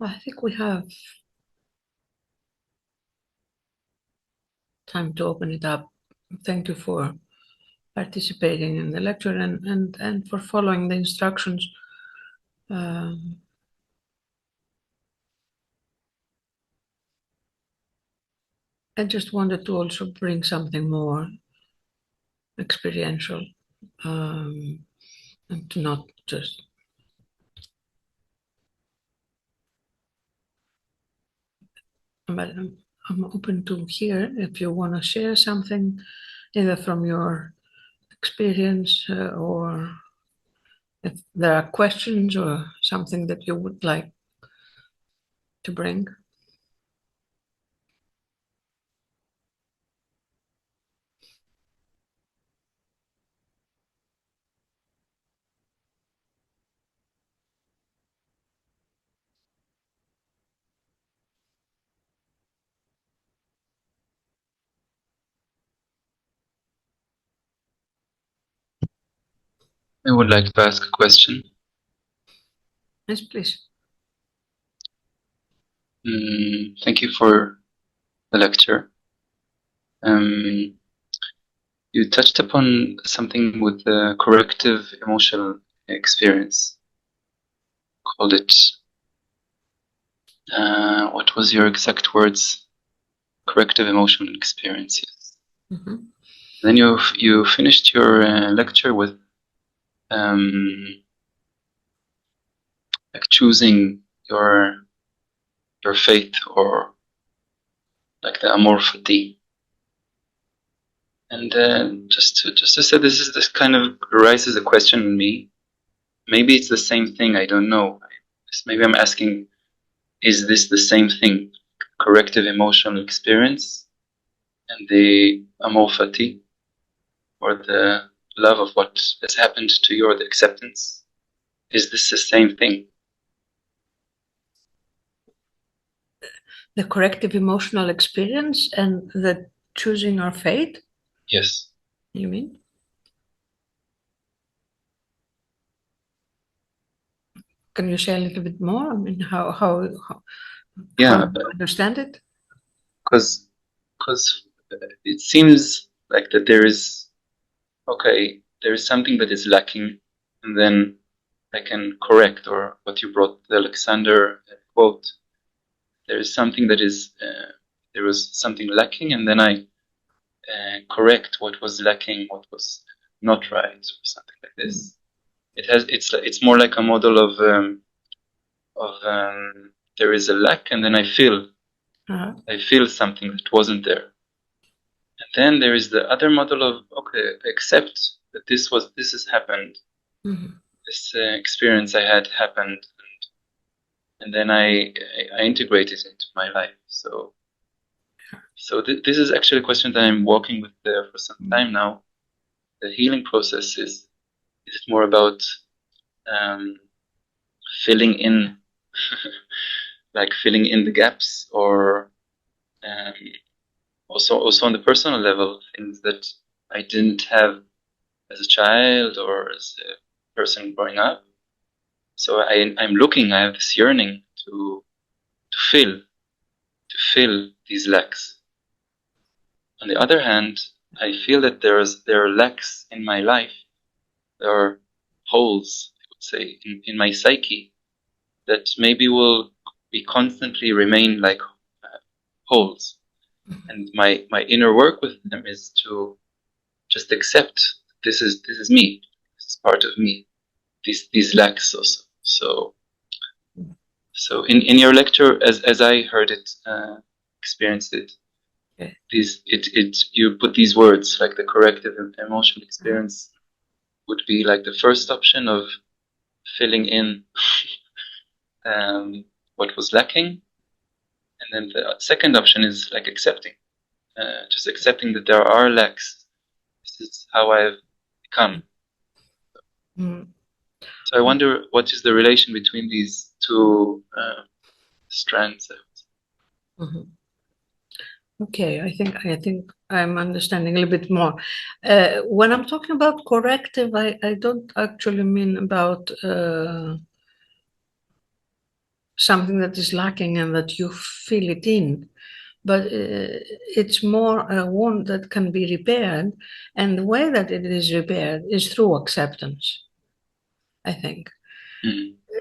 Speaker 3: I think we have time to open it up. Thank you for participating in the lecture and for following the instructions. I just wanted to also bring something more experiential, and to not just but I'm open to hear if you want to share something either from your experience or if there are questions or something that you would like to bring.
Speaker 4: I would like to ask a question.
Speaker 3: Yes, please.
Speaker 4: Thank you for the lecture. You touched upon something with the corrective emotional experience. Called it, what was your exact words? Corrective emotional experience, yes.
Speaker 3: Mm-hmm.
Speaker 4: Then you finished your lecture with like choosing your faith, or like the amor fati. And just to say, this kind of raises a question in me. Maybe it's the same thing, I don't know. Maybe I'm asking, is this the same thing? Corrective emotional experience and the amor fati, or the love of what has happened to you, or the acceptance? Is this the same thing?
Speaker 3: The corrective emotional experience and the choosing our fate?
Speaker 4: Yes.
Speaker 3: You mean? Can you say a little bit more? I mean, how
Speaker 4: Yeah,
Speaker 3: do you understand it?
Speaker 4: because it seems like that there is something that is lacking, and then I can correct, or what you brought, the Alexander quote. There is something that is there was something lacking, and then I correct what was lacking, what was not right, or something like this. It's more like a model of there is a lack, and then I feel something that wasn't there. And then there is the other model of, okay, accept that this has happened.
Speaker 3: Mm-hmm.
Speaker 4: This experience I had happened, and then I integrate it into my life. So this is actually a question that I'm walking with there for some time now. The healing process is it more about filling in, like filling in the gaps, or also on the personal level, things that I didn't have as a child or as a person growing up. So I'm looking, I have this yearning to fill these lacks. On the other hand, I feel that there are lacks in my life. There are holes, I would say, in my psyche that maybe will be constantly remain like holes. And my inner work with them is to just accept this is me. This is part of me. These lacks also. So in your lecture, as I heard it, experienced it, you put these words like the corrective emotional experience would be like the first option of filling in what was lacking, and then the second option is like accepting, just accepting that there are lacks. This is how I've become. So I wonder what is the relation between these two strands.
Speaker 3: Mm-hmm. Okay, I think I'm understanding a little bit more. When I'm talking about corrective, I don't actually mean about something that is lacking and that you fill it in. But it's more a wound that can be repaired. And the way that it is repaired is through acceptance, I think.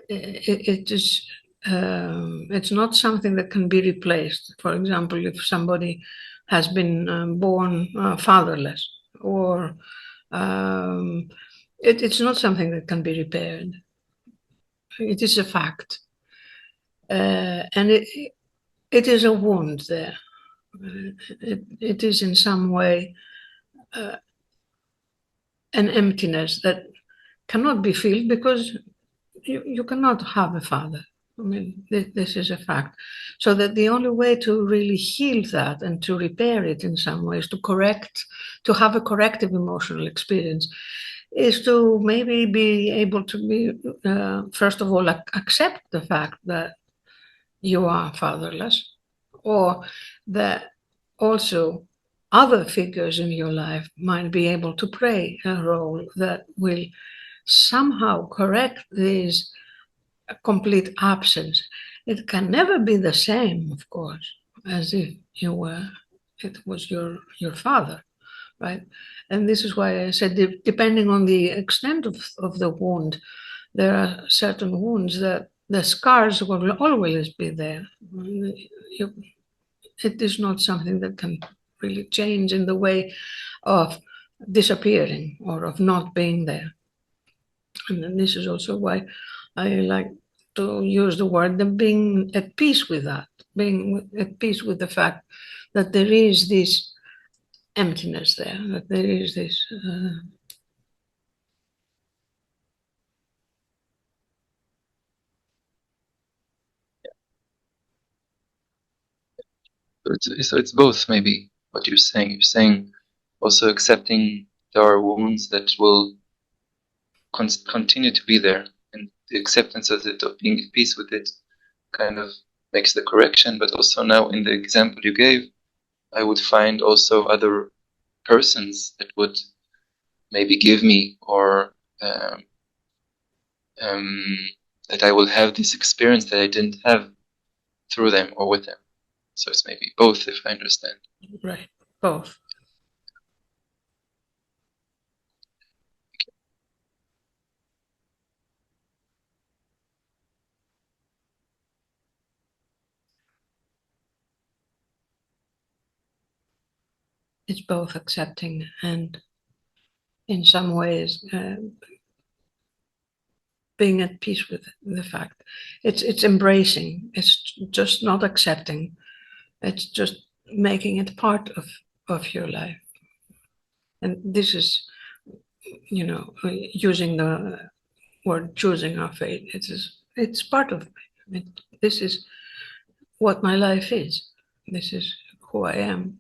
Speaker 3: It is, it's not something that can be replaced. For example, if somebody has been born fatherless, or it's not something that can be repaired. It is a fact. And it is a wound there. It is in some way an emptiness that cannot be filled because you cannot have a father. I mean, this is a fact. So that the only way to really heal that and to repair it in some ways, to have a corrective emotional experience, is to maybe be able to be, first of all, accept the fact that you are fatherless, or that also other figures in your life might be able to play a role that will somehow correct this complete absence. It can never be the same, of course, as if it was your father, right? And this is why I said, depending on the extent of the wound, there are certain wounds that the scars will always be there. It is not something that can really change in the way of disappearing or of not being there. And then this is also why I like to use the word of being at peace with that, being at peace with the fact that there is this emptiness there, that there is this.
Speaker 4: So it's both, maybe, what you're saying. You're saying also accepting there are wounds that will continue to be there, and the acceptance of it, of being at peace with it, kind of makes the correction. But also now, in the example you gave, I would find also other persons that would maybe give me, or that I will have this experience that I didn't have through them or with them. So it's maybe both, if I understand.
Speaker 3: Right, both. It's both accepting and, in some ways, being at peace with the fact. It's embracing. It's just not accepting. It's just making it part of your life. And this is, using the word choosing our fate. It's part of me. This is what my life is. This is who I am.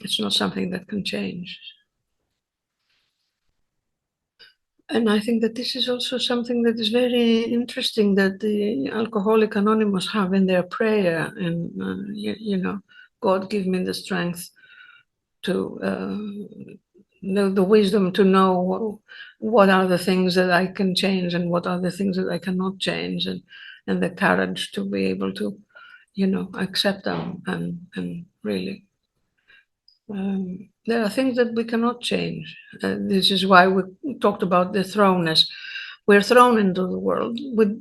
Speaker 3: It's not something that can change. And I think that this is also something that is very interesting that the Alcoholic Anonymous have in their prayer. And, God give me the strength to the wisdom to know what are the things that I can change and what are the things that I cannot change, and the courage to be able to, accept them and really. There are things that we cannot change. This is why we talked about the thrownness. We're thrown into the world. We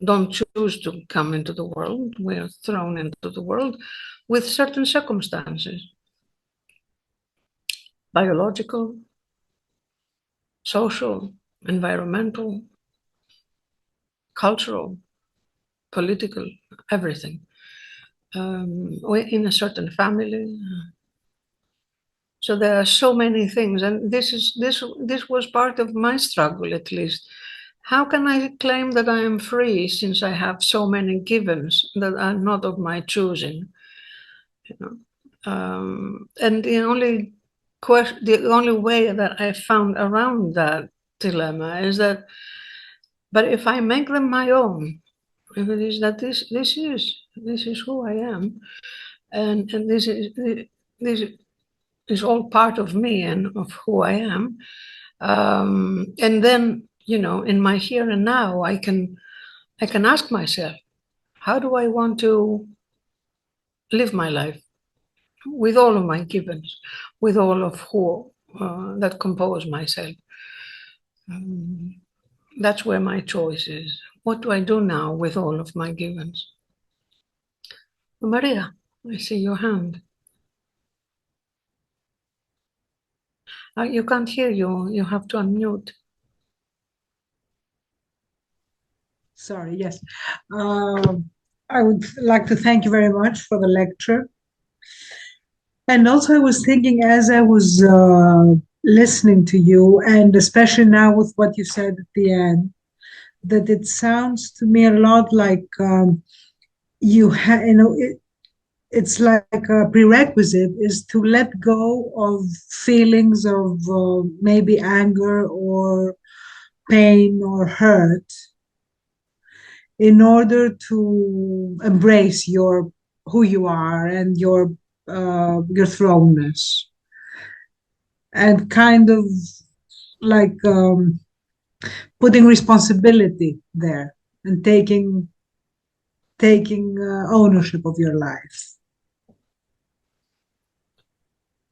Speaker 3: don't choose to come into the world. We are thrown into the world with certain circumstances. Biological, social, environmental, cultural, political, everything. We're in a certain family. So there are so many things, and this was part of my struggle, at least. How can I claim that I am free since I have so many givens that are not of my choosing? And the only way that I found around that dilemma is that, but if I make them my own, if it is that this is who I am, and this is is all part of me and of who I am. And then, you know, in my here and now, I can ask myself, how do I want to live my life with all of my givens, with all of who that compose myself? That's where my choice is. What do I do now with all of my givens? Maria, I see your hand. You can't hear you. You have to unmute.
Speaker 5: Sorry, yes. I would like to thank you very much for the lecture. And also I was thinking as I was listening to you, and especially now with what you said at the end, that it sounds to me a lot like it's like a prerequisite is to let go of feelings of maybe anger or pain or hurt in order to embrace who you are and your thrownness, and kind of like putting responsibility there and taking ownership of your life.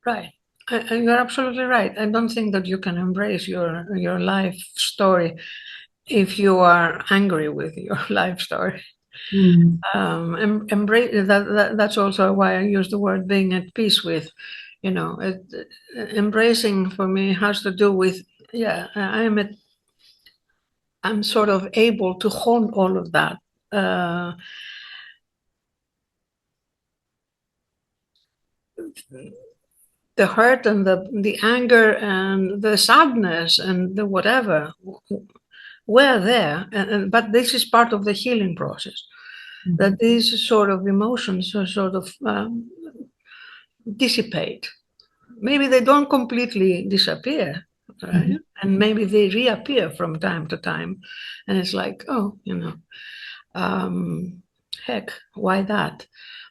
Speaker 3: Right. And you're absolutely right. I don't think that you can embrace your life story if you are angry with your life story. Embrace that's also why I use the word being at peace with. You know, embracing for me has to do with, yeah, I'm sort of able to hold all of that. The hurt and the anger and the sadness and the whatever were there, but this is part of the healing process. That these sort of emotions are sort of dissipate. Maybe they don't completely disappear, right? And maybe they reappear from time to time, and it's like, oh, you know, heck, why that?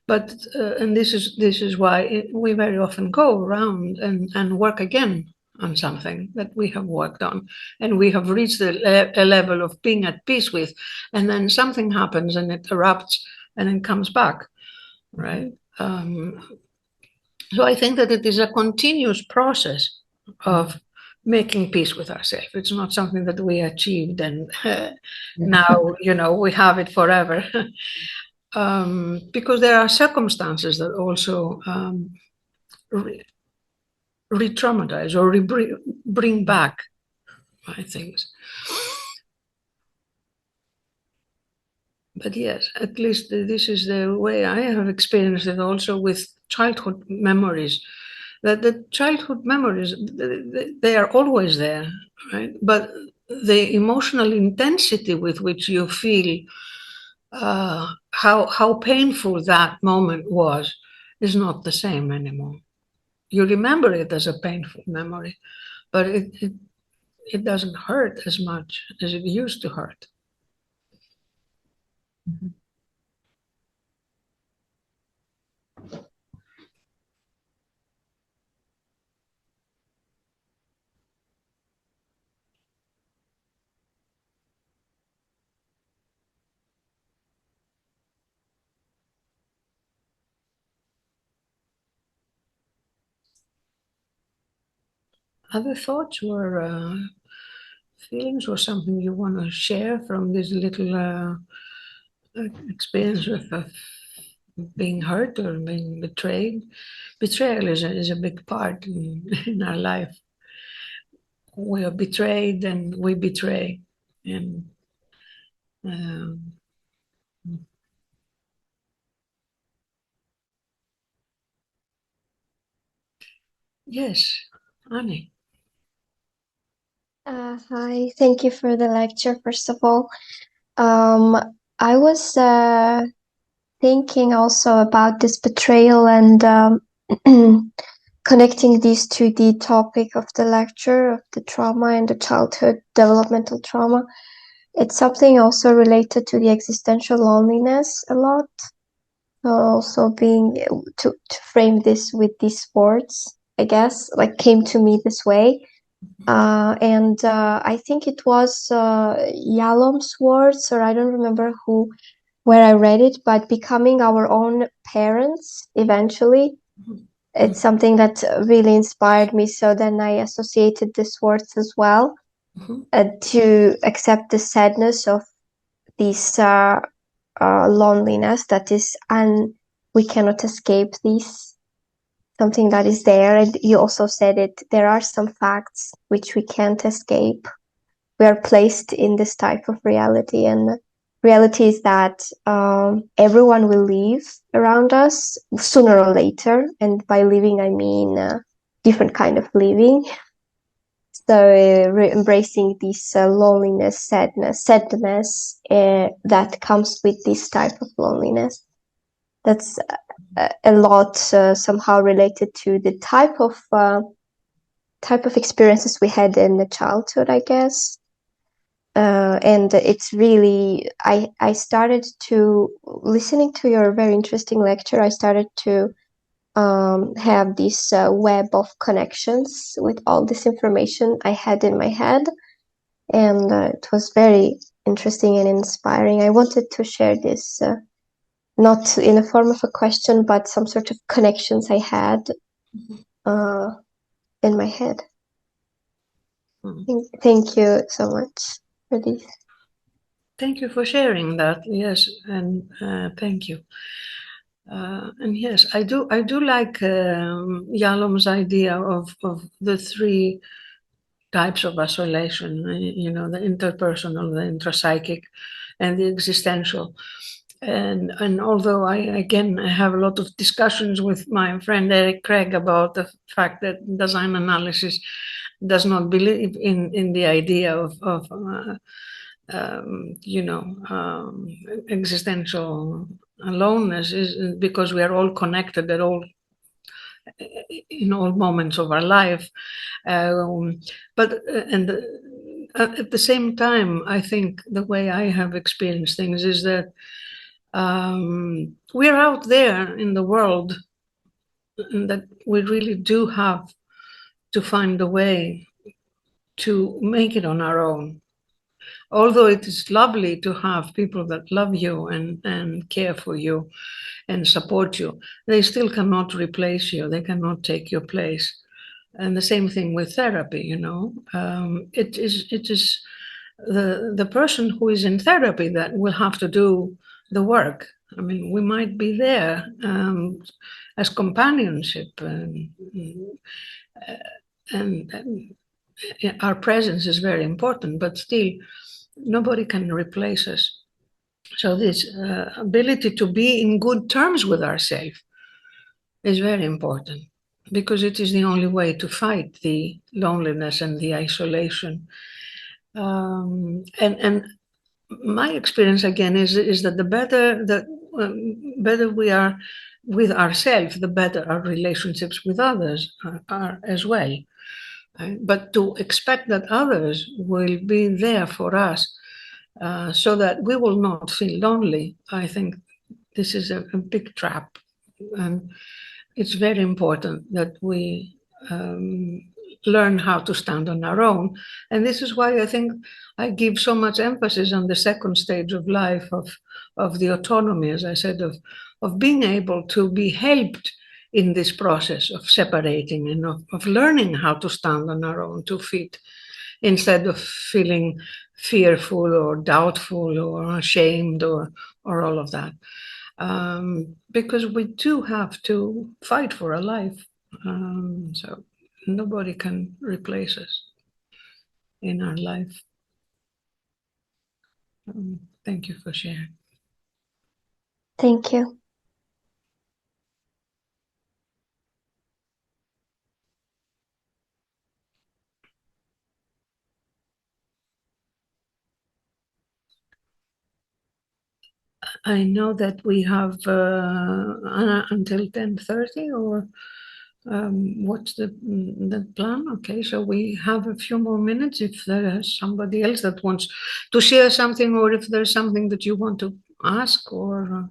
Speaker 3: But and this is why we very often go around and work again on something that we have worked on, and we have reached a level of being at peace with, and then something happens and it erupts and it comes back, right? So I think that it is a continuous process of making peace with ourselves. It's not something that we achieved and now, you know, we have it forever. Because there are circumstances that also re-traumatize or bring back things. But yes, at least this is the way I have experienced it also with childhood memories. That the childhood memories, they are always there, right? But the emotional intensity with which you feel how painful that moment was is not the same anymore. You remember it as a painful memory, but it doesn't hurt as much as it used to hurt. Other thoughts or feelings or something you want to share from this little experience of being hurt or being betrayed? Betrayal is a big part in our life. We are betrayed and we betray. And yes, Annie.
Speaker 6: Hi, thank you for the lecture, first of all. I was thinking also about this betrayal and connecting these to the topic of the lecture of the trauma and the childhood developmental trauma. It's something also related to the existential loneliness a lot. Also being to frame this with these sports I guess, like came to me this way. And I think it was Yalom's words, or I don't remember where I read it, but becoming our own parents eventually. It's something that really inspired me. So then I associated these words as well, to accept the sadness of this loneliness that is, and we cannot escape this, something that is there. And you also said it, there are some facts which we can't escape. We are placed in this type of reality, and reality is that everyone will leave around us sooner or later, and by leaving I mean different kind of leaving. So embracing this loneliness, sadness that comes with this type of loneliness, that's a lot somehow related to the type of experiences we had in the childhood, I guess. And it's really, I started to, listening to your very interesting lecture, I started to have this web of connections with all this information I had in my head. And it was very interesting and inspiring. I wanted to share this, not in a form of a question, but some sort of connections I had in my head. Thank you so much for this.
Speaker 3: Thank you for sharing that. Yes, and thank you. And yes, I do like Yalom's idea of the three types of isolation. You know, the interpersonal, the intrapsychic, and the existential. And although I have a lot of discussions with my friend Eric Craig about the fact that design analysis does not believe in the idea of existential aloneness, is because we are all connected in all moments of our life. But at the same time, I think the way I have experienced things is that we're out there in the world, and that we really do have to find a way to make it on our own. Although it is lovely to have people that love you and care for you and support you, they still cannot replace you. They cannot take your place. And the same thing with therapy, you know. It is the person who is in therapy that will have to do the work. I mean, we might be there as companionship, and our presence is very important, but still nobody can replace us. So this ability to be in good terms with ourselves is very important, because it is the only way to fight the loneliness and the isolation. And my experience again is that the better we are with ourselves, the better our relationships with others are as well. But to expect that others will be there for us so that we will not feel lonely, I think this is a big trap. And it's very important that we learn how to stand on our own. And this is why I think I give so much emphasis on the second stage of life of the autonomy, as I said, of being able to be helped in this process of separating and of learning how to stand on our own 2 feet, instead of feeling fearful or doubtful or ashamed or all of that. Because we do have to fight for our life. So nobody can replace us in our life. Thank you for sharing.
Speaker 6: Thank you.
Speaker 3: I know that we have until 10:30, or what's the plan? Okay, so we have a few more minutes if there is somebody else that wants to share something, or if there's something that you want to ask, or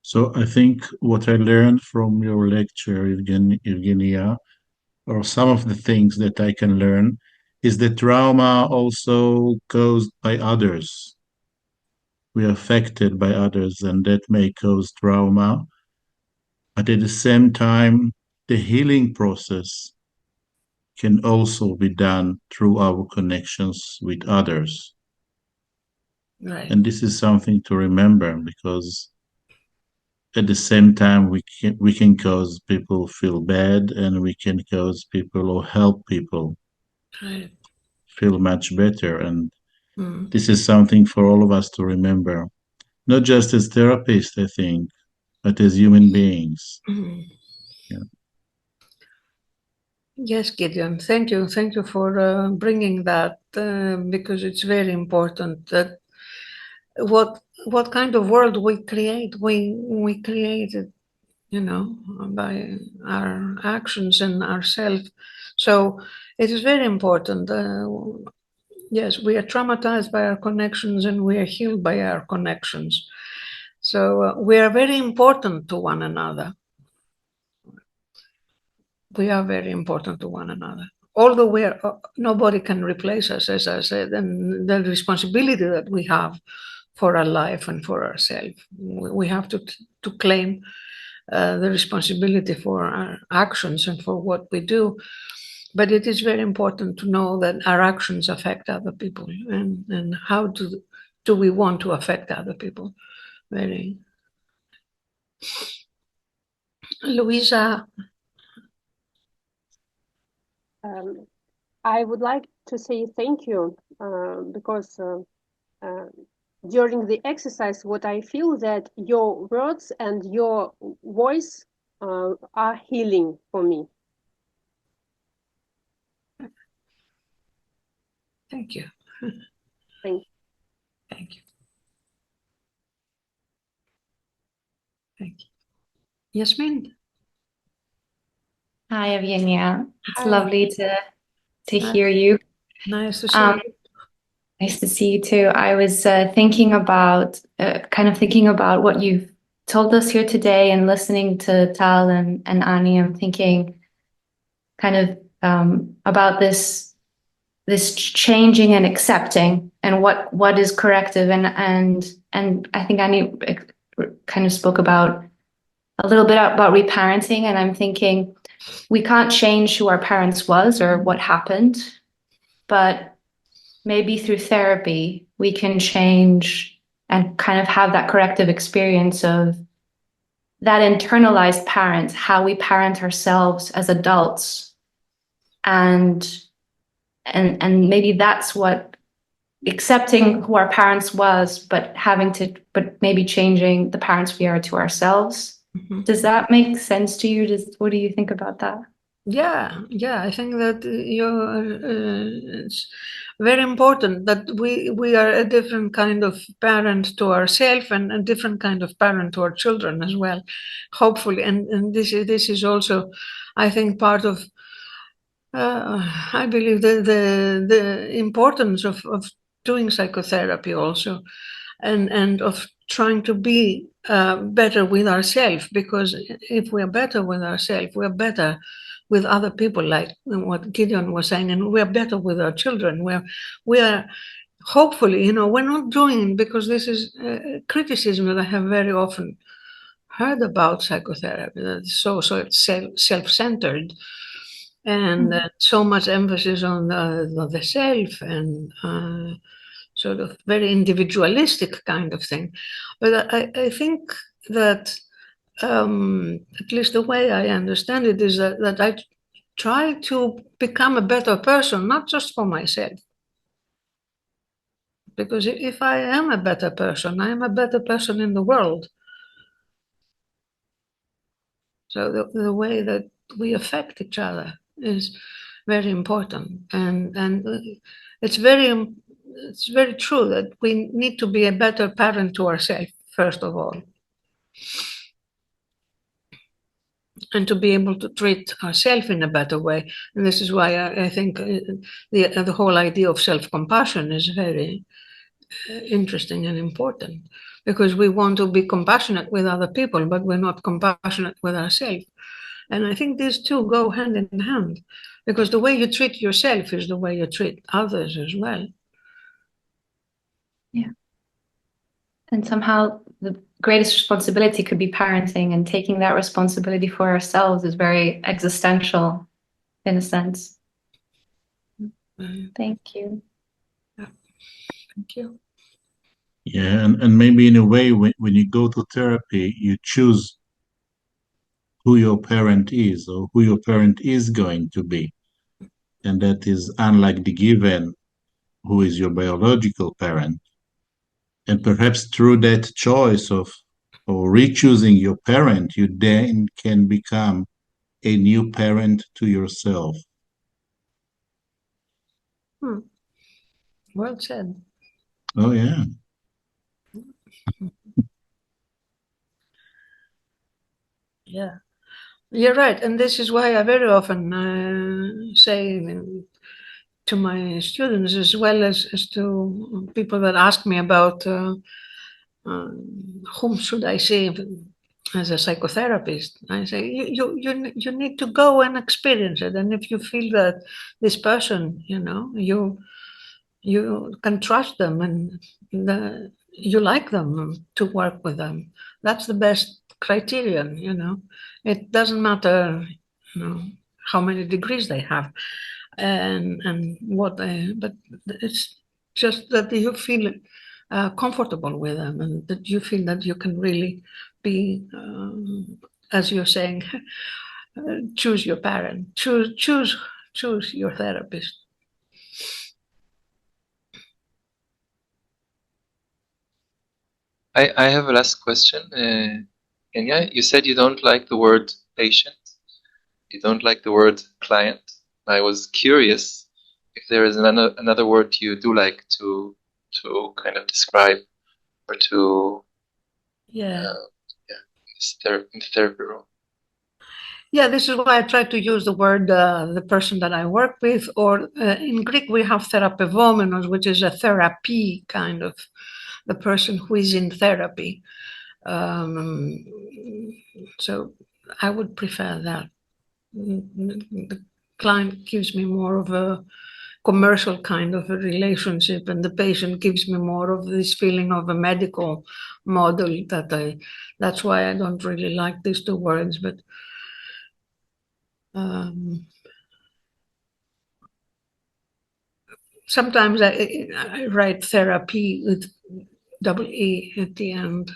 Speaker 2: So I think what I learned from your lecture, Evgenia, or some of the things that I can learn, is that trauma also caused by others. We are affected by others, and that may cause trauma. But at the same time, the healing process can also be done through our connections with others.
Speaker 3: Right.
Speaker 2: And this is something to remember, because at the same time we can cause people feel bad, and we can cause people or help people
Speaker 3: Right.
Speaker 2: feel much better. And
Speaker 3: Mm.
Speaker 2: this is something for all of us to remember, not just as therapists, I think, but as human beings.
Speaker 3: Mm.
Speaker 2: Yeah.
Speaker 3: Yes, Gideon, thank you. Thank you for bringing that, because it's very important that what kind of world we create, we create it, you know, by our actions and ourselves. So it is very important. Yes, we are traumatized by our connections and we are healed by our connections. So we are very important to one another. We are very important to one another. Although we are, nobody can replace us, as I said, and the responsibility that we have for our life and for ourselves, we have to claim the responsibility for our actions and for what we do. But it is very important to know that our actions affect other people, and how do we want to affect other people? Very. Louisa.
Speaker 7: I would like to say thank you because during the exercise, what I feel that your words and your voice are healing for me.
Speaker 3: Thank you.
Speaker 7: Thank you.
Speaker 3: Thank you. Thank you. Yasmin.
Speaker 8: Hi, Evgenia. It's
Speaker 3: Hi.
Speaker 8: lovely to hear you.
Speaker 3: Nice to see you.
Speaker 8: Nice to see you too. I was thinking about what you've told us here today, and listening to Tal and Ani. I'm thinking kind of about this changing and accepting, and what is corrective, and I think Ani kind of spoke about a little bit about reparenting, and I'm thinking we can't change who our parents was or what happened, but maybe through therapy we can change and kind of have that corrective experience of that internalized parent, how we parent ourselves as adults, and maybe that's what accepting who our parents was, but maybe changing the parents we are to ourselves.
Speaker 3: Mm-hmm.
Speaker 8: Does that make sense to you? What do you think about that?
Speaker 3: Yeah, I think that it's very important that we are a different kind of parent to ourselves, and a different kind of parent to our children as well, hopefully. And this is also, I think, part of I believe the importance of doing psychotherapy also, and of trying to be better with ourselves, because if we are better with ourselves, we are better with other people, like what Gideon was saying, and we are better with our children. We are hopefully, you know, we're not doing, because this is criticism that I have very often heard about psychotherapy, that it's so self-centered, and so much emphasis on the self, and sort of very individualistic kind of thing. But I think that at least the way I understand it is that I try to become a better person, not just for myself. Because if I am a better person, I am a better person in the world. So the way that we affect each other is very important, and it's very true that we need to be a better parent to ourselves first of all, and to be able to treat ourselves in a better way. And this is why I think the whole idea of self-compassion is very interesting and important, because we want to be compassionate with other people, but we're not compassionate with ourselves. And I think these two go hand in hand, because the way you treat yourself is the way you treat others as well.
Speaker 8: Yeah. And somehow the greatest responsibility could be parenting, and taking that responsibility for ourselves is very existential in a sense. Thank you.
Speaker 3: Yeah. Thank you.
Speaker 2: Yeah, and maybe in a way, when you go to therapy, you choose who your parent is or who your parent is going to be. And that is unlike the given, who is your biological parent. And perhaps through that choice of or re-choosing your parent, you then can become a new parent to yourself.
Speaker 3: Well said.
Speaker 2: Oh, yeah.
Speaker 3: Yeah, you're right. And this is why I very often say to my students, as well as to people that ask me about whom should I see as a psychotherapist, I say you need to go and experience it. And if you feel that this person, you can trust them and you like them to work with them, that's the best criterion. It doesn't matter how many degrees they have and what they, but it's just that you feel comfortable with them, and that you feel that you can really be as you're saying, choose your parent, choose your therapist.
Speaker 4: I have a last question. Kenya, you said you don't like the word patient. You don't like the word client. I was curious if there is another word you do like to kind of describe or to in the therapy room.
Speaker 3: Yeah, this is why I try to use the word the person that I work with, or in Greek we have therapevomenos, which is a therapy kind of, the person who is in therapy. So I would prefer that. The client gives me more of a commercial kind of a relationship, and the patient gives me more of this feeling of a medical model that's why I don't really like these two words, but sometimes I write therapy with double E at the end,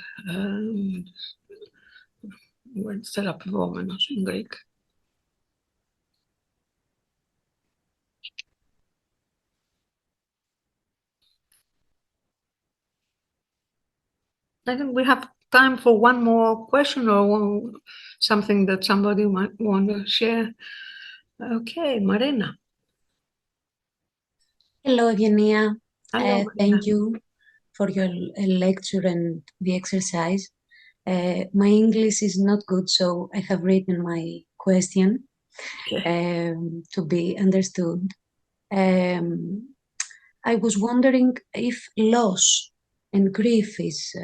Speaker 3: word therapevomenos in Greek. I think we have time for one more question or something that somebody might want to share. Okay, Marina.
Speaker 9: Hello, Eugenia.
Speaker 3: Hello,
Speaker 9: Thank you for your lecture and the exercise. My English is not good, so I have written my question to be understood. I was wondering if loss and grief is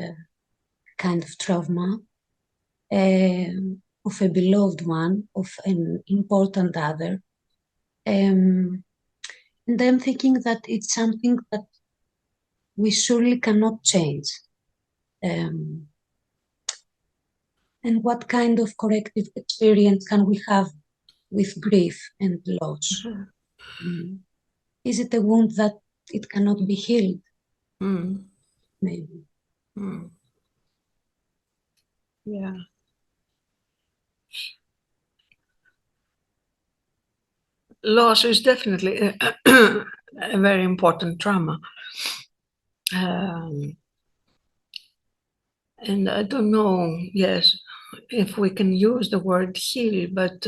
Speaker 9: kind of trauma of a beloved one, of an important other. And I'm thinking that it's something that we surely cannot change. And what kind of corrective experience can we have with grief and loss? Is it a wound that it cannot be healed? Maybe.
Speaker 3: Yeah. Loss is definitely a very important trauma. And I don't know, yes, if we can use the word heal, but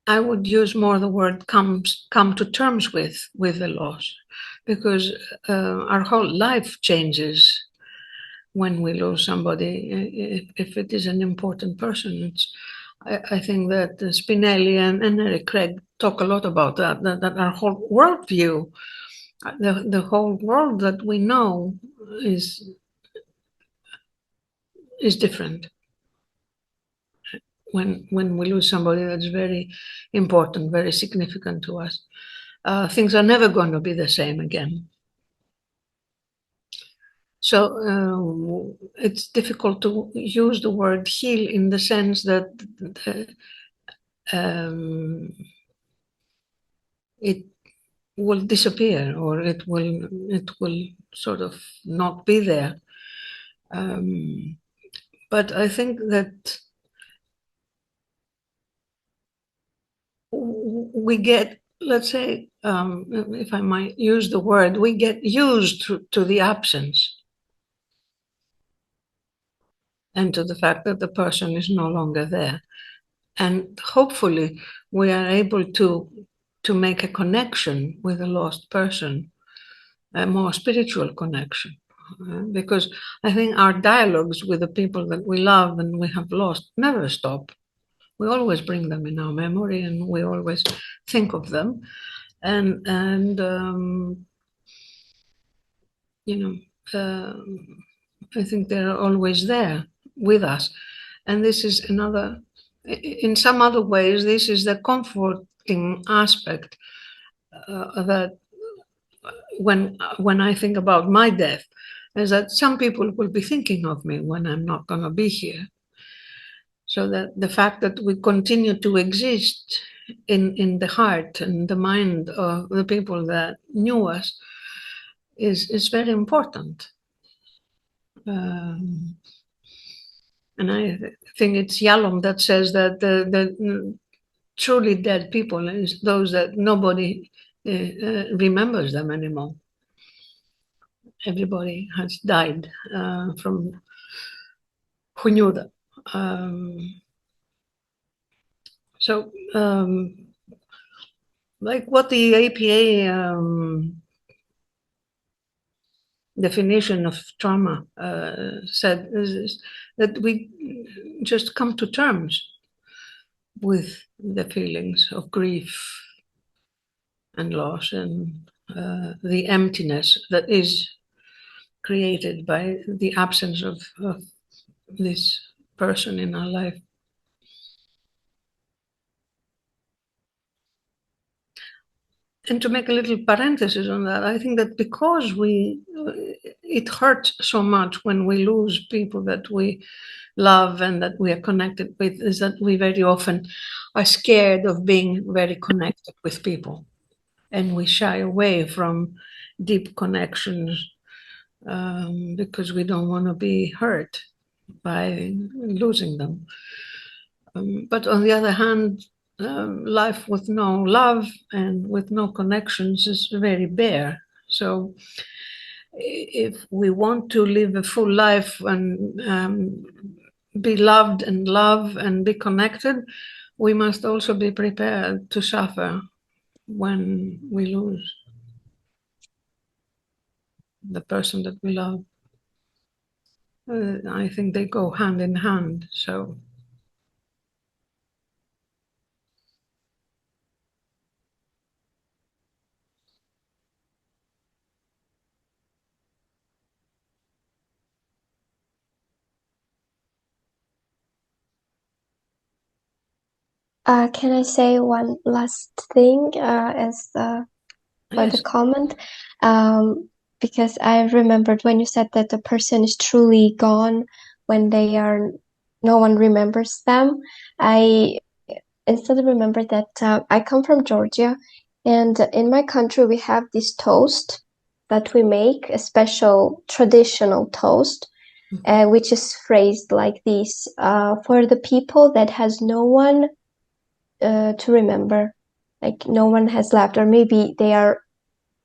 Speaker 3: I would use more the word come to terms with the loss, because our whole life changes when we lose somebody, if it is an important person. I think that Spinelli and Eric Craig talk a lot about that our whole worldview The whole world that we know is different. When we lose somebody that's very important, very significant to us, things are never going to be the same again. So it's difficult to use the word heal in the sense that it will disappear, or it will sort of not be there. But I think that we get, let's say, if I might use the word, we get used to the absence and to the fact that the person is no longer there. And hopefully we are able to make a connection with a lost person, a more spiritual connection. Because I think our dialogues with the people that we love and we have lost never stop. We always bring them in our memory, and we always think of them. And I think they're always there with us. And this is another, in some other ways, this is the comforting aspect that when I think about my death, is that some people will be thinking of me when I'm not going to be here. So that the fact that we continue to exist in the heart and the mind of the people that knew us is very important. And I think it's Yalom that says that the truly dead people is those that nobody remembers them anymore. Everybody has died from who knew them. So, like what the APA definition of trauma said is that we just come to terms with the feelings of grief and loss and the emptiness that is created by the absence of this person in our life. And to make a little parenthesis on that, I think that because it hurts so much when we lose people that we love and that we are connected with, is that we very often are scared of being very connected with people. And we shy away from deep connections because we don't want to be hurt by losing them. But on the other hand, life with no love and with no connections is very bare. So if we want to live a full life and be loved and love and be connected, we must also be prepared to suffer when we lose the person that we love. I think they go hand in hand. So
Speaker 6: Can I say one last thing for
Speaker 3: yes.
Speaker 6: the comment? Because I remembered when you said that the person is truly gone when no one remembers them. I instead remember that I come from Georgia, and in my country we have this toast that we make, a special traditional toast, which is phrased like this: for the people that has no one to remember, like no one has left, or maybe they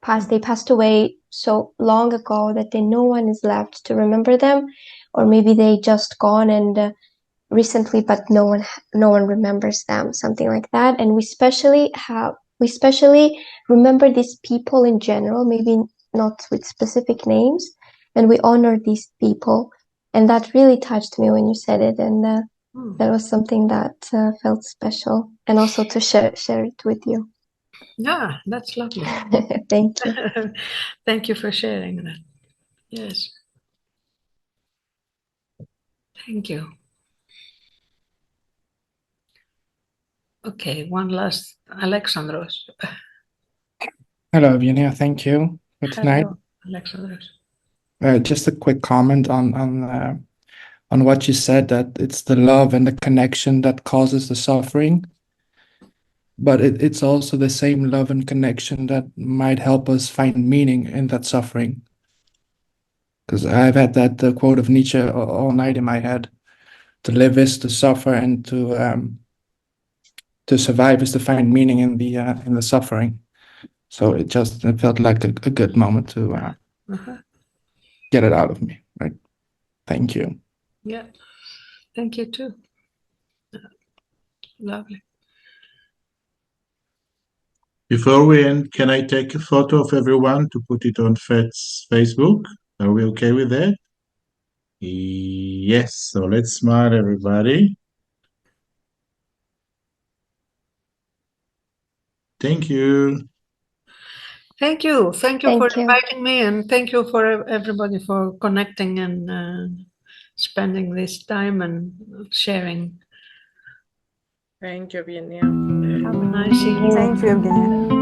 Speaker 6: passed away so long ago that no one is left to remember them, or maybe they just gone and recently, but no one remembers them, something like that. And we especially remember these people in general, maybe not with specific names, and we honor these people. And that really touched me when you said it, and that was something that felt special, and also to share it with you.
Speaker 3: Yeah, that's lovely.
Speaker 6: Thank you.
Speaker 3: Thank you for sharing that. Yes. Thank you. Okay, one last, Alexandros.
Speaker 10: Hello, Eugenia. Thank you for tonight.
Speaker 3: Hello, Alexandros.
Speaker 10: Just a quick comment on what you said, that it's the love and the connection that causes the suffering, but it's also the same love and connection that might help us find meaning in that suffering. Because I've had that quote of Nietzsche all night in my head: "To live is to suffer, and to survive is to find meaning in the suffering." So it felt like a good moment to get it out of me. Right. Thank you.
Speaker 3: Yeah, thank you too. Lovely.
Speaker 2: Before we end, can I take a photo of everyone to put it on FETE's Facebook? Are we okay with that? Yes, so let's smile, everybody. Thank you.
Speaker 3: Thank you. Thank you for
Speaker 6: Thank you.
Speaker 3: inviting me, and thank you for everybody for connecting and spending this time and sharing.
Speaker 1: Thank you, Eugenia.
Speaker 3: Have a nice evening.
Speaker 11: Thank you, Evgenia.